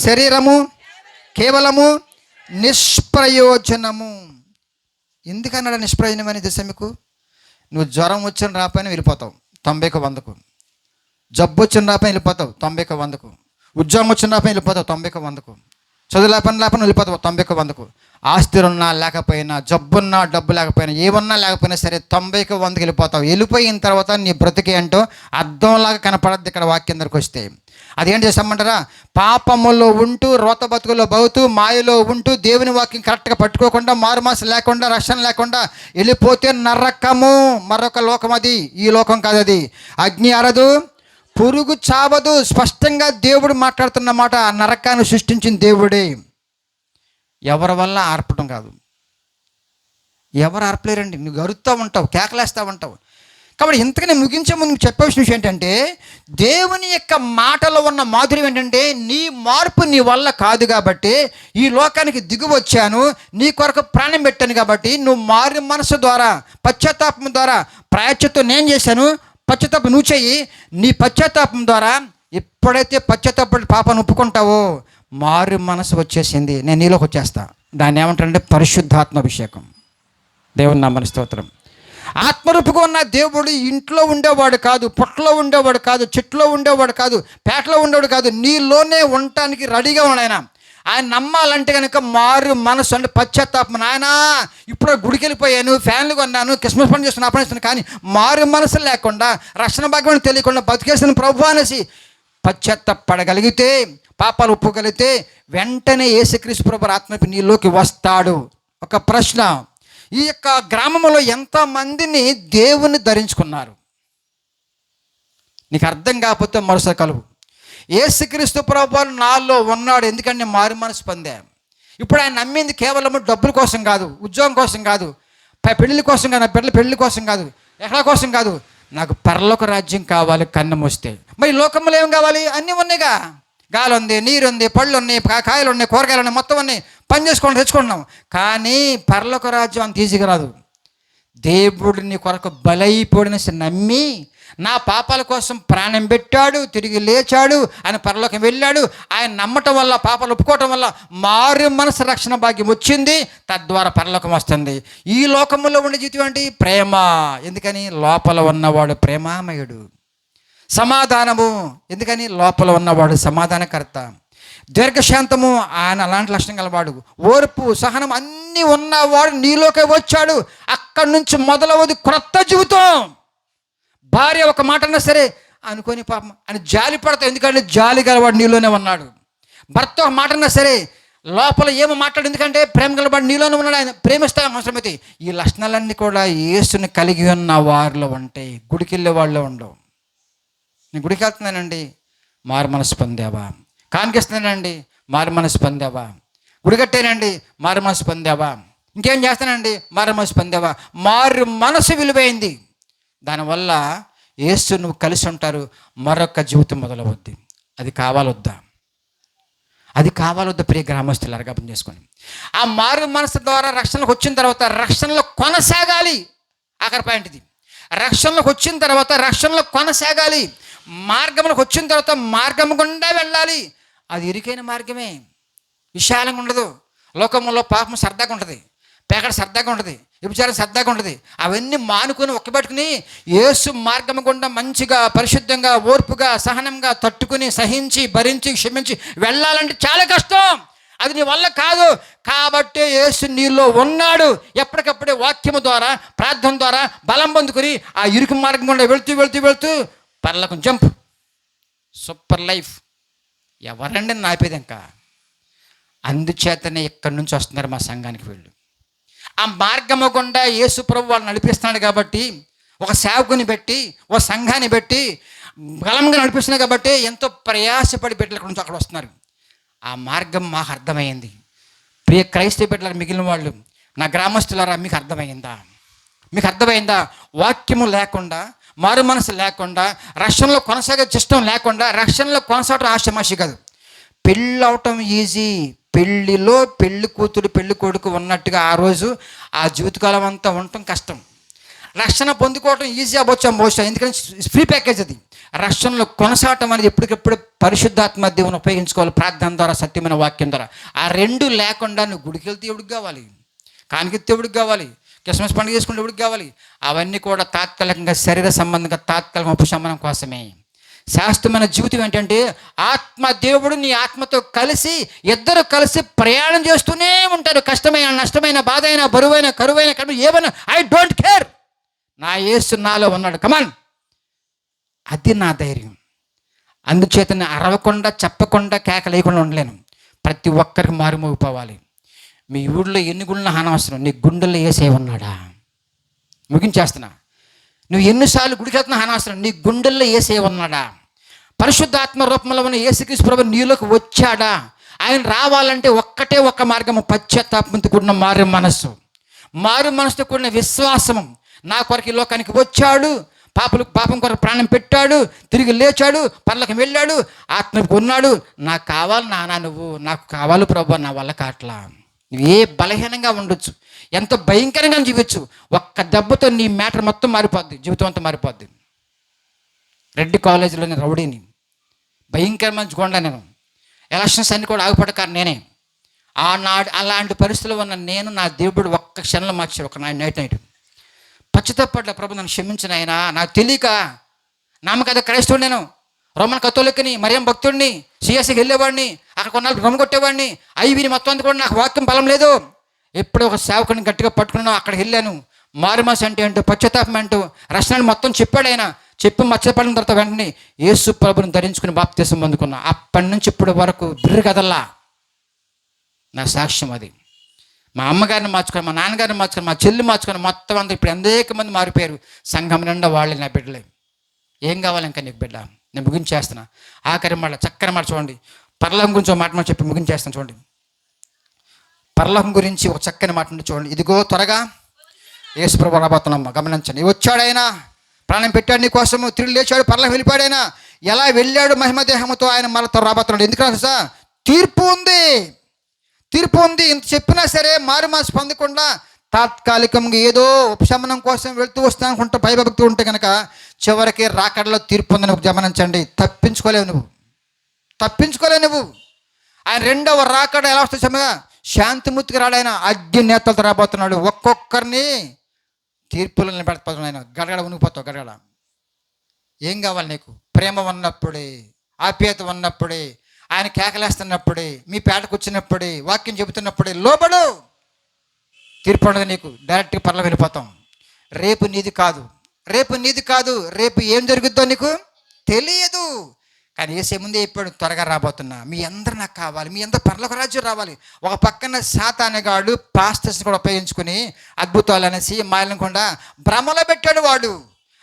శరీరము కేవలము నిష్ప్రయోజనము. ఎందుకన్నాడు నిష్ప్రయోజనం అని తెలుసా మీకు? నువ్వు జ్వరం వచ్చిన రాపైన వెళ్ళిపోతావు 90కి 100కు, జబ్బు వచ్చిన రాపైన వెళ్ళిపోతావు 90కి 100కు, ఉద్యోగం వచ్చిన రాపైన వెళ్ళిపోతావు 90కి 100కు, చదువు లేపని వెళ్ళిపోతావు 90కి 100కు, ఆస్తులున్నా లేకపోయినా, జబ్బున్నా డబ్బు లేకపోయినా, ఏమన్నా లేకపోయినా సరే 90కి 100కి వెళ్ళిపోతావు. వెళ్ళిపోయిన తర్వాత నీ బ్రతికి ఏంటో అర్థంలాగా కనపడద్దు ఇక్కడ వాక్యం దగ్గరికి వస్తే. అదేంటి చేస్తామంటారా? పాపములో ఉంటూ, రోత బతుకులో బతుకుతూ, మాయలో ఉంటూ, దేవుని వాక్యం కరెక్ట్గా పట్టుకోకుండా, మారుమాస లేకుండా, రక్షణ లేకుండా వెళ్ళిపోతే నరకము. మరొక లోకం అది, ఈ లోకం కాదు అది. అగ్ని అరదు, పురుగు చావదు. స్పష్టంగా దేవుడు మాట్లాడుతున్న మాట. ఆ నరకాన్ని సృష్టించిన దేవుడే. ఎవరి వల్ల ఆర్పటం కాదు. ఎవరు ఆర్పలేరండి. నువ్వు గరుస్తూ ఉంటావు, కేకలేస్తూ ఉంటావు. కాబట్టి ఇంతకనే ముగించే ముందు చెప్పే విషయం ఏంటంటే, దేవుని యొక్క మాటలో ఉన్న మాధుర్యం ఏంటంటే, నీ మార్పు నీ వల్ల కాదు కాబట్టి ఈ లోకానికి దిగి వచ్చాను, నీ కొరకు ప్రాణం పెట్టాను కాబట్టి నువ్వు మారి మనసు ద్వారా, పశ్చాత్తాపం ద్వారా, ప్రాయశ్చిత్తం నేను చేశాను, పశ్చాత్తాపం నువ్వు చెయ్యి. నీ పశ్చాత్తాపం ద్వారా ఎప్పుడైతే పశ్చాత్తాపడి పాపాన్ని ఒప్పుకుంటావో మారు మనసు వచ్చేసింది, నేను నీలోకి వచ్చేస్తా. దాన్ని ఏమంటారంటే పరిశుద్ధాత్మాభిషేకం. దేవుని నామమున స్తోత్రం. ఆత్మరూపుగా ఉన్న దేవుడు ఇంట్లో ఉండేవాడు కాదు, పొట్టలో ఉండేవాడు కాదు, చెట్లో ఉండేవాడు కాదు, పేటలో ఉండేవాడు కాదు. నీలోనే ఉండటానికి రెడీగా ఉన్నాడు ఆయన. ఆయన నమ్మాలంటే కనుక మారు మనసు అంటే పశ్చాత్తాపం. నాయనా ఇప్పుడు గుడికి వెళ్ళిపోయాను, ఫ్యాన్లు కొన్నాను, క్రిస్మస్ పండుగ చేస్తున్నాను, అప్పనిస్తున్నాను, కానీ మారు మనసు లేకుండా రక్షణ భాగ్యం తెలియకుండా బతికేసిన ప్రభు అనేసి పశ్చాత్తాపడగలిగితే, పాపాలు ఒప్పుగలిగితే వెంటనే యేసుక్రీస్తు ప్రభు ఆత్మ నీలోకి వస్తాడు. ఒక ప్రశ్న, ఈ యొక్క గ్రామంలో ఎంతమందిని దేవుని ధరించుకున్నారు? నీకు అర్థం కాకపోతే మరోసారి కలువు. యేసుక్రీస్తు ప్రభువు నాలో ఉన్నాడు, ఎందుకంటే నేను మారు మనసు పొందా. ఇప్పుడు ఆయన నమ్మింది కేవలం డబ్బుల కోసం కాదు, ఉద్యోగం కోసం కాదు, పెళ్ళిళ్ళ కోసం కాదు, నా బిడ్డల పెళ్ళిళ్ళ కోసం కాదు, ఎక్కడ కోసం కాదు. నాకు పరలోక రాజ్యం కావాలి కన్నం వస్తే. మరి లోకంలో ఏం కావాలి? అన్నీ ఉన్నాయిగా, గాలి ఉంది, నీరు ఉంది, పళ్ళు ఉన్నాయి, కాయలు ఉన్నాయి, కూరగాయలు ఉన్నాయి, మొత్తం ఉన్నాయి, పని చేసుకోండి తెచ్చుకుంటున్నాం. కానీ పరలోక రాజ్యం అంత ఈజీగా రాదు. దేవుడిని కొరకు బలైపోడినసి నమ్మి నా పాపాల కోసం ప్రాణం పెట్టాడు, తిరిగి లేచాడు, ఆయన పరలోకం వెళ్ళాడు. ఆయన నమ్మటం వల్ల, పాపాలు ఒప్పుకోవటం వల్ల మారు మనసు రక్షణ భాగ్యం వచ్చింది, తద్వారా పరలోకం వస్తుంది. ఈ లోకంలో ఉండే జీవితం ఏంటి? ప్రేమ. ఎందుకని? లోపల ఉన్నవాడు ప్రేమామయుడు. సమాధానము, ఎందుకని? లోపల ఉన్నవాడు సమాధానకర్త. దీర్ఘశాంతము, ఆయన అలాంటి లక్షణం గలవాడు. ఓర్పు, సహనం అన్నీ ఉన్నవాడు నీలోకే వచ్చాడు. అక్కడి నుంచి మొదలవది క్రొత్త జీవితం. భార్య ఒక మాట అన్నా సరే అనుకొని పాపం అని జాలి పడతావు, ఎందుకంటే జాలి గలవాడు నీలోనే ఉన్నాడు. భర్త ఒక మాట అన్నా సరే లోపల ఏమో మాట్లాడు, ఎందుకంటే ప్రేమ గలవాడు నీలోనే ఉన్నాడు, ఆయన ప్రేమిస్తాం అవసరమైతే. ఈ లక్షణాలన్నీ కూడా యేసుని కలిగి ఉన్న వారిలో ఉంటాయి, గుడికి వెళ్ళే వాళ్ళలో ఉండవు. నేను గుడికి వెళ్తున్నానండి, మారు మనసు పొందావా? కానికిస్తున్నానండి, మారు మనసు పొందావా? గుడి కట్టానండి, మారు మనసు పొందావా? ఇంకేం చేస్తానండి, మారు మనసు పొందావా? మారు మనసు విలువైంది. దానివల్ల యేసు నువ్వు కలిసి ఉంటారు, మరొక జీవితం మొదలవుద్ది. అది కావాలొద్దా? అది కావాలొద్దా? ప్రియ గ్రామస్తులు అర్థం చేసుకొని ఆ మారు మనసు ద్వారా రక్షణకు వచ్చిన తర్వాత రక్షణలో కొనసాగాలి. ఆఖరి పాయింట్ ఇది. రక్షణలోకి వచ్చిన తర్వాత రక్షణలో కొనసాగాలి. మార్గంలోకి వచ్చిన తర్వాత మార్గం గుండా వెళ్ళాలి. అది ఇరుకైన మార్గమే, విశాలంగా ఉండదు. లోకంలో పాపం సరదాగా ఉంటుంది, పేకడ సరదాగా ఉంటుంది, విచారం సరదాగా ఉంటుంది. అవన్నీ మానుకొని ఒక్కబెట్టుకుని యేసు మార్గం గుండా మంచిగా, పరిశుద్ధంగా, ఓర్పుగా, సహనంగా తట్టుకుని, సహించి, భరించి, క్షమించి వెళ్ళాలంటే చాలా కష్టం. అది నీ వల్ల కాదు. కాబట్టి యేసు నీలో ఉన్నాడు. ఎప్పటికప్పుడే వాక్యము ద్వారా, ప్రార్థన ద్వారా బలం పొందుకుని ఆ ఇరుకు మార్గం గుండా వెళుతూ వెళుతూ వెళుతూ పర్లకు జంప్, సూపర్ లైఫ్. ఎవరండి నాపేది? ఇంకా అందుచేతనే ఇక్కడి నుంచి వస్తున్నారు మా సంఘానికి వీళ్ళు. ఆ మార్గము గుండా యేసు ప్రభు వాళ్ళు నడిపిస్తున్నాడు కాబట్టి, ఒక సేవకుని పెట్టి, ఒక సంఘాన్ని పెట్టి బలంగా నడిపిస్తున్నాడు కాబట్టి ఎంతో ప్రయాసపడి బిడ్డలు ఇక్కడ నుంచి అక్కడ వస్తున్నారు. ఆ మార్గం మాకు అర్థమైంది. ప్రియ క్రైస్తవ బిడ్డలకు మిగిలిన వాళ్ళు, నా గ్రామస్తులారా, మీకు అర్థమైందా? మీకు అర్థమైందా? వాక్యము లేకుండా, మారు మనసు లేకుండా, రక్షణలో కొనసాగే ఇష్టం లేకుండా, రక్షణలో కొనసాగటం ఆశమాషి కాదు. పెళ్ళి అవటం ఈజీ. పెళ్ళిలో పెళ్ళి కూతురు పెళ్ళి కొడుకు ఉన్నట్టుగా ఆ రోజు ఆ జీవితకాలం అంతా ఉండటం కష్టం. రక్షణ పొందుకోవటం ఈజీ అవ్వచ్చు, ఎందుకంటే ఫ్రీ ప్యాకేజ్ అది. రక్షణలో కొనసాగటం అనేది ఎప్పటికెప్పుడు పరిశుద్ధాత్మ దేవుని ఉపయోగించుకోవాలి, ప్రార్థన ద్వారా, సత్యమైన వాక్యం ద్వారా. ఆ రెండు లేకుండా నువ్వు గుడికి వెళ్తే ఎవడికి కావాలి, కానికెత్తే ఎవడికి కావాలి, క్రిస్మస్ పండుగ చేసుకుంటే ఎవడికి కావాలి? అవన్నీ కూడా తాత్కాలికంగా, శరీర సంబంధంగా, తాత్కాలిక ఉపశమనం కోసమే. శాశ్వతమైన జీవితం ఏంటంటే ఆత్మ, దేవుడు నీ ఆత్మతో కలిసి, ఇద్దరు కలిసి ప్రయాణం చేస్తూనే ఉంటారు. కష్టమైన, నష్టమైన, బాధ అయినా, బరువైన, కరువైన, ఏమైనా ఐ డోంట్ కేర్, నా యేసు నాలో ఉన్నాడు, కమాన్. అది నా ధైర్యం. అందుచేత నేను అరవకుండా, చెప్పకుండా, కేక లేకుండా ఉండలేను. ప్రతి ఒక్కరికి మారుమోగిపోవాలి. మీ ఊళ్ళో ఎన్ని గుళ్ళు అనవసరం, నీ గుండెల్లో యేసే ఉన్నాడా? ముగించేస్తున్నా. నువ్వు ఎన్నిసార్లు గుడికి వెళ్తున్నా అనవసరం, నీ గుండెల్లో యేసే ఉన్నాడా? పరిశుద్ధాత్మ రూపంలో ఉన్న యేసుక్రీస్తు ప్రభువు నీలోకి వచ్చాడా? ఆయన రావాలంటే ఒక్కటే ఒక్క మార్గము, పశ్చాత్తాపంతో కూడిన మారు మనస్సు, మారు మనసుతో కూడిన విశ్వాసము. నా కొరకు ఈ లోకానికి వచ్చాడు, పాపం కొరకు ప్రాణం పెట్టాడు, తిరిగి లేచాడు, పరలోకం వెళ్ళాడు, ఆత్మకు ఉన్నాడు. నాకు కావాలి నాన్న, నువ్వు నాకు కావాలి ప్రభు, నా వల్ల కాట్లా. నువ్వు ఏ బలహీనంగా ఉండొచ్చు, ఎంత భయంకరంగా జీవించు, ఒక్క దెబ్బతో నీ మ్యాటర్ మొత్తం మారిపోద్ది, జీవితం అంతా మారిపోద్ది. రెడ్డి కాలేజీలో నేను రౌడీని, భయంకరమైన గొండ నేను. ఎలక్షన్స్ అన్నీ కూడా ఆగిపడ్డ నేనే. ఆనాడు అలాంటి పరిస్థితుల్లో ఉన్న నేను, నా దేవుడు ఒక్క క్షణంలో మార్చాడు. ఒక నైట్ పశ్చాత్తాపడ్డ, ప్రభు నన్ను క్షమించిన ఆయన, నాకు తెలియక నమ్మకం క్రైస్తవుడు నేను, రోమన్ కథోలిక్ని, మరియం భక్తుడిని, సిఎస్కి వెళ్ళేవాడిని, అక్కడ కొన్నాళ్ళు రొమ్మ కొట్టేవాడిని. అవి విని మొత్తం అంతా కూడా నాకు వాక్యం బలం లేదు. ఎప్పుడో ఒక సేవకుని గట్టిగా పట్టుకున్నాను, అక్కడికి వెళ్ళాను. మారుమాస అంటే ఏంటో, పశ్చాత్తాపం అంటూ రచనలు మొత్తం చెప్పాడు ఆయన. చెప్పి మచ్చపడిన తర్వాత వెంటనే యేసు ప్రభుని ధరించుకుని బాప్తిసం పొందుకున్నా. అప్పటి నుంచి ఇప్పటి వరకు బిర్రు కదల్లా. నా సాక్ష్యం అది. మా అమ్మగారిని మార్చుకొని, మా నాన్నగారిని మార్చుకొని, మా చెల్లి మార్చుకొని, మొత్తం అంతా ఇప్పుడు అనేక మంది మారిపోయారు. సంఘం నిండా వాళ్ళే నా బిడ్డలే. ఏం కావాలి ఇంకా నీకు బిడ్డ? నేను ముగించేస్తున్నా. ఆఖరి మాట, చక్కని మాట చూడండి. పరలోకం గురించి ఒక మాట చెప్పి ముగించేస్తాను చూడండి. పరలోకం గురించి ఒక చక్కని మాట ఉంది చూడండి. ఇదిగో త్వరగా యేసు ప్రభు రాబోతున్నామ్మ, గమనించండి. వచ్చాడైనా, ప్రాణం పెట్టాడు నీ కోసము, తిరిగి లేచాడు, పరలోకం వెళ్ళిపోయాడైనా. ఎలా వెళ్ళాడు మహిమదేహంతో, ఆయన మళ్ళీ రాబోతున్నాడు. ఎందుకంటే సార్ తీర్పు ఉంది, తీర్పు ఉంది. ఇంత చెప్పినా సరే మారు మనసు పొందకుండా తాత్కాలికంగా ఏదో ఉపశమనం కోసం వెళ్తూ వస్తా అనుకుంటా భయభక్తి ఉంటే కనుక చివరికి రాకడలో తీర్పు ఉందని గమనించండి. తప్పించుకోలేవు నువ్వు, తప్పించుకోలేవు నువ్వు. ఆయన రెండవ రాకడ ఎలా వస్తుంది సమగా? శాంతిమూర్తికి రాడు ఆయన, అగ్ని నేతలతో రాబోతున్నాడు. ఒక్కొక్కరిని తీర్పులు నిలబెడతాడు ఆయన. గడగడ ఉనిగిపోతావు, గడగడ. ఏం కావాలి నీకు? ప్రేమ ఉన్నప్పుడే, ఆప్యాయత ఉన్నప్పుడే, ఆయన కేకలేస్తున్నప్పుడే, మీ పేటకు వచ్చినప్పుడే, వాక్యం చెబుతున్నప్పుడే లోబడు. తీర్పు ఉండదు నీకు, డైరెక్ట్గా పరలోకం వెళ్ళిపోతాం. రేపు నీది కాదు, రేపు నీది కాదు. రేపు ఏం జరుగుద్దో నీకు తెలియదు. కానీ యేసే ముందే చెప్పాడు, త్వరగా రాబోతున్నా, మీ అందరూ నాకు కావాలి, మీ అందరూ పరలోక రాజ్యం రావాలి. ఒక పక్కన సాతానుగాడు పాస్టర్స్ కూడా ఉపయోగించుకుని అద్భుతాలు అనేసి మాయలకుండా భ్రమలో పెట్టాడు వాడు.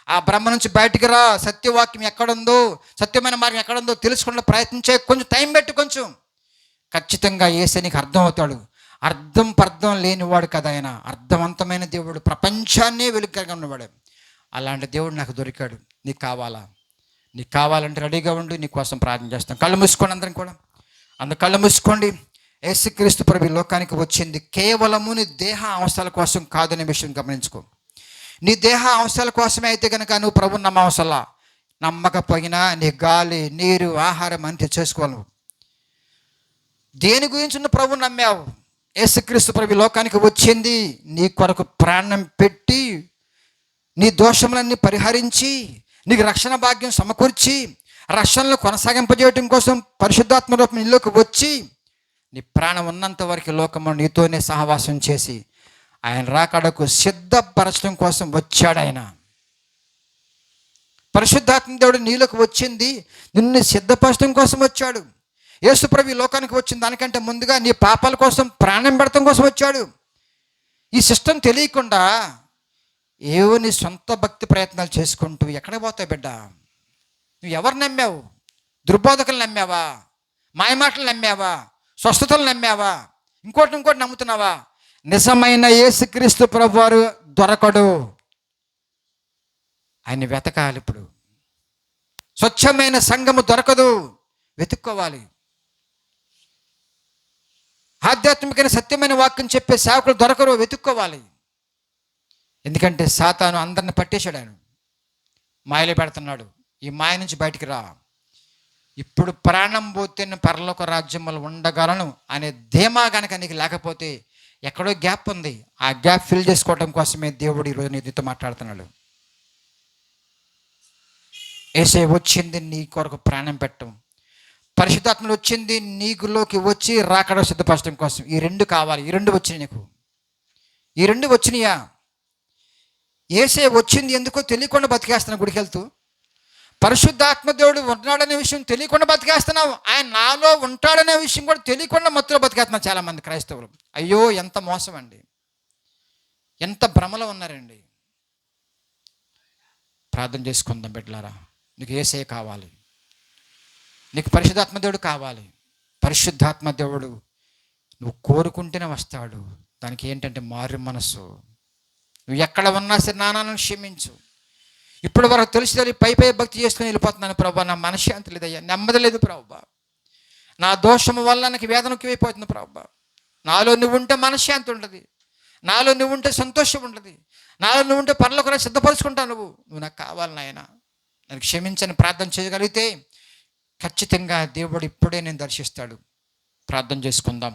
ఆ బ్రహ్మ నుంచి బయటికి రా, సత్యవాక్యం ఎక్కడుందో, సత్యమైన మార్గం ఎక్కడుందో తెలుసుకునే ప్రయత్నించే. కొంచెం టైం పెట్టి, కొంచెం ఖచ్చితంగా యేసే నీకు అర్థం అవుతాడు. అర్థం పర్థం లేనివాడు కదా ఆయన, అర్థవంతమైన దేవుడు, ప్రపంచాన్నే వెలుగుగా ఉన్నవాడు. అలాంటి దేవుడు నాకు దొరికాడు. నీకు కావాలా? నీకు కావాలంటే రెడీగా ఉండి నీ కోసం ప్రార్థన చేస్తాం. కళ్ళు మూసుకోండి అందరం కూడా, అందరు కళ్ళు మూసుకోండి. యేసుక్రీస్తు ప్రభు ఈ లోకానికి వచ్చింది కేవలము నీ దేహ అవసరాల కోసం కాదనే విషయం గమనించుకో. నీ దేహ అవసరాల కోసమే అయితే కనుక నువ్వు ప్రభుని నమ్మవసలా. నమ్మకపోయినా నీ గాలి, నీరు, ఆహారం అంతే చేసుకోవాలి. నువ్వు దేని గురించి నువ్వు ప్రభుని నమ్మావు? యేసుక్రీస్తు ప్రభు లోకానికి వచ్చింది నీ కొరకు ప్రాణం పెట్టి, నీ దోషములన్నీ పరిహరించి, నీకు రక్షణ భాగ్యం సమకూర్చి, రక్షణలో కొనసాగింపజేయటం కోసం పరిశుద్ధాత్మ రూపం నీలోకి వచ్చి, నీ ప్రాణం ఉన్నంత వరకు లోకము నీతోనే సహవాసం చేసి ఆయన రాకడకు సిద్ధపరచడం కోసం వచ్చాడు ఆయన. పరిశుద్ధాత్మ దేవుడు నీలోకి వచ్చింది నిన్ను సిద్ధపరచడం కోసం వచ్చాడు. యేసు ప్రభు లోకానికి వచ్చింది దానికంటే ముందుగా నీ పాపాల కోసం ప్రాణం పెడతాం కోసం వచ్చాడు. ఈ సిస్టమ్ తెలియకుండా ఏవో నీ సొంత భక్తి ప్రయత్నాలు చేసుకుంటూ ఎక్కడ పోతావు బిడ్డ? నువ్వు ఎవరు నమ్మావు? దుర్బోధకులు నమ్మావా? మాయమాటలు నమ్మావా? స్వస్థతలు నమ్మావా? ఇంకోటి నమ్ముతున్నావా? నిజమైన యేసుక్రీస్తు ప్రభువారు దొరకడు. ఆయన వెతకాలి. ఇప్పుడు స్వచ్ఛమైన సంఘము దొరకదు, వెతుక్కోవాలి. ఆధ్యాత్మికమైన సత్యమైన వాక్యం చెప్పే సేవకులు దొరకరు, వెతుక్కోవాలి. ఎందుకంటే సాతాను అందరిని పట్టేశాడు, ఆయన మాయలో పెడుతున్నాడు. ఈ మాయ నుంచి బయటికి రా. ఇప్పుడు ప్రాణం పోతే పరలోక రాజ్యములు ఉండగలను అనే ధీమా కనుక నీకు లేకపోతే ఎక్కడో గ్యాప్ ఉంది. ఆ గ్యాప్ ఫిల్ చేసుకోవడం కోసమే దేవుడు ఈరోజు నీతో మాట్లాడుతున్నాడు. యేసే వచ్చింది నీ కొరకు ప్రాణం పెట్టడం, పరిశుద్ధాత్మలు వచ్చింది నీకులోకి వచ్చి రాకడ సిద్ధపరచడం కోసం. ఈ రెండు కావాలి. ఈ రెండు వచ్చినాయి నీకు, ఈ రెండు వచ్చినాయా? యేసే వచ్చింది ఎందుకో తెలియకుండా బతికేస్తున్నావు గుడికి వెళ్తూ. పరిశుద్ధాత్మ దేవుడు ఉన్నాడనే విషయం తెలియకుండా బతికేస్తున్నావు. ఆయన నాలో ఉంటాడనే విషయం కూడా తెలియకుండా మత్తులో బతికేస్తున్నావు చాలామంది క్రైస్తవులు. అయ్యో ఎంత మోసం అండి, ఎంత భ్రమలో ఉన్నారండి. ప్రార్థన చేసుకుందాం బిడ్డలారా. నీకు యేసే కావాలి, నీకు పరిశుద్ధాత్మ దేవుడు కావాలి. పరిశుద్ధాత్మ దేవుడు నువ్వు కోరుకుంటేనే వస్తాడు. దానికి ఏంటంటే మారు మనసు. నువ్వు ఎక్కడ ఉన్నా సరే నాన్నను క్షమించు. ఇప్పుడు వరకు తెలిసి పై భక్తి చేసుకుని వెళ్ళిపోతున్నాను ప్రభా, నా మనశ్శాంతి లేదయ్యా, నెమ్మది లేదు ప్రభా, నా దోషము వల్ల నాకు వేదన ఎక్కువైపోతుంది ప్రభా. నాలో నువ్వు ఉంటే మనశ్శాంతి ఉంటుంది, నాలో నువ్వు ఉంటే సంతోషం ఉంటుంది, నాలో నువ్వు ఉంటే పనులు కూడా సిద్ధపరుచుకుంటావు. నువ్వు నాకు కావాలి నాయన, నన్ను క్షమించని ప్రార్థన చేయగలిగితే ఖచ్చితంగా దేవుడు ఇప్పుడే నేను దర్శిస్తాడు. ప్రార్థన చేసుకుందాం.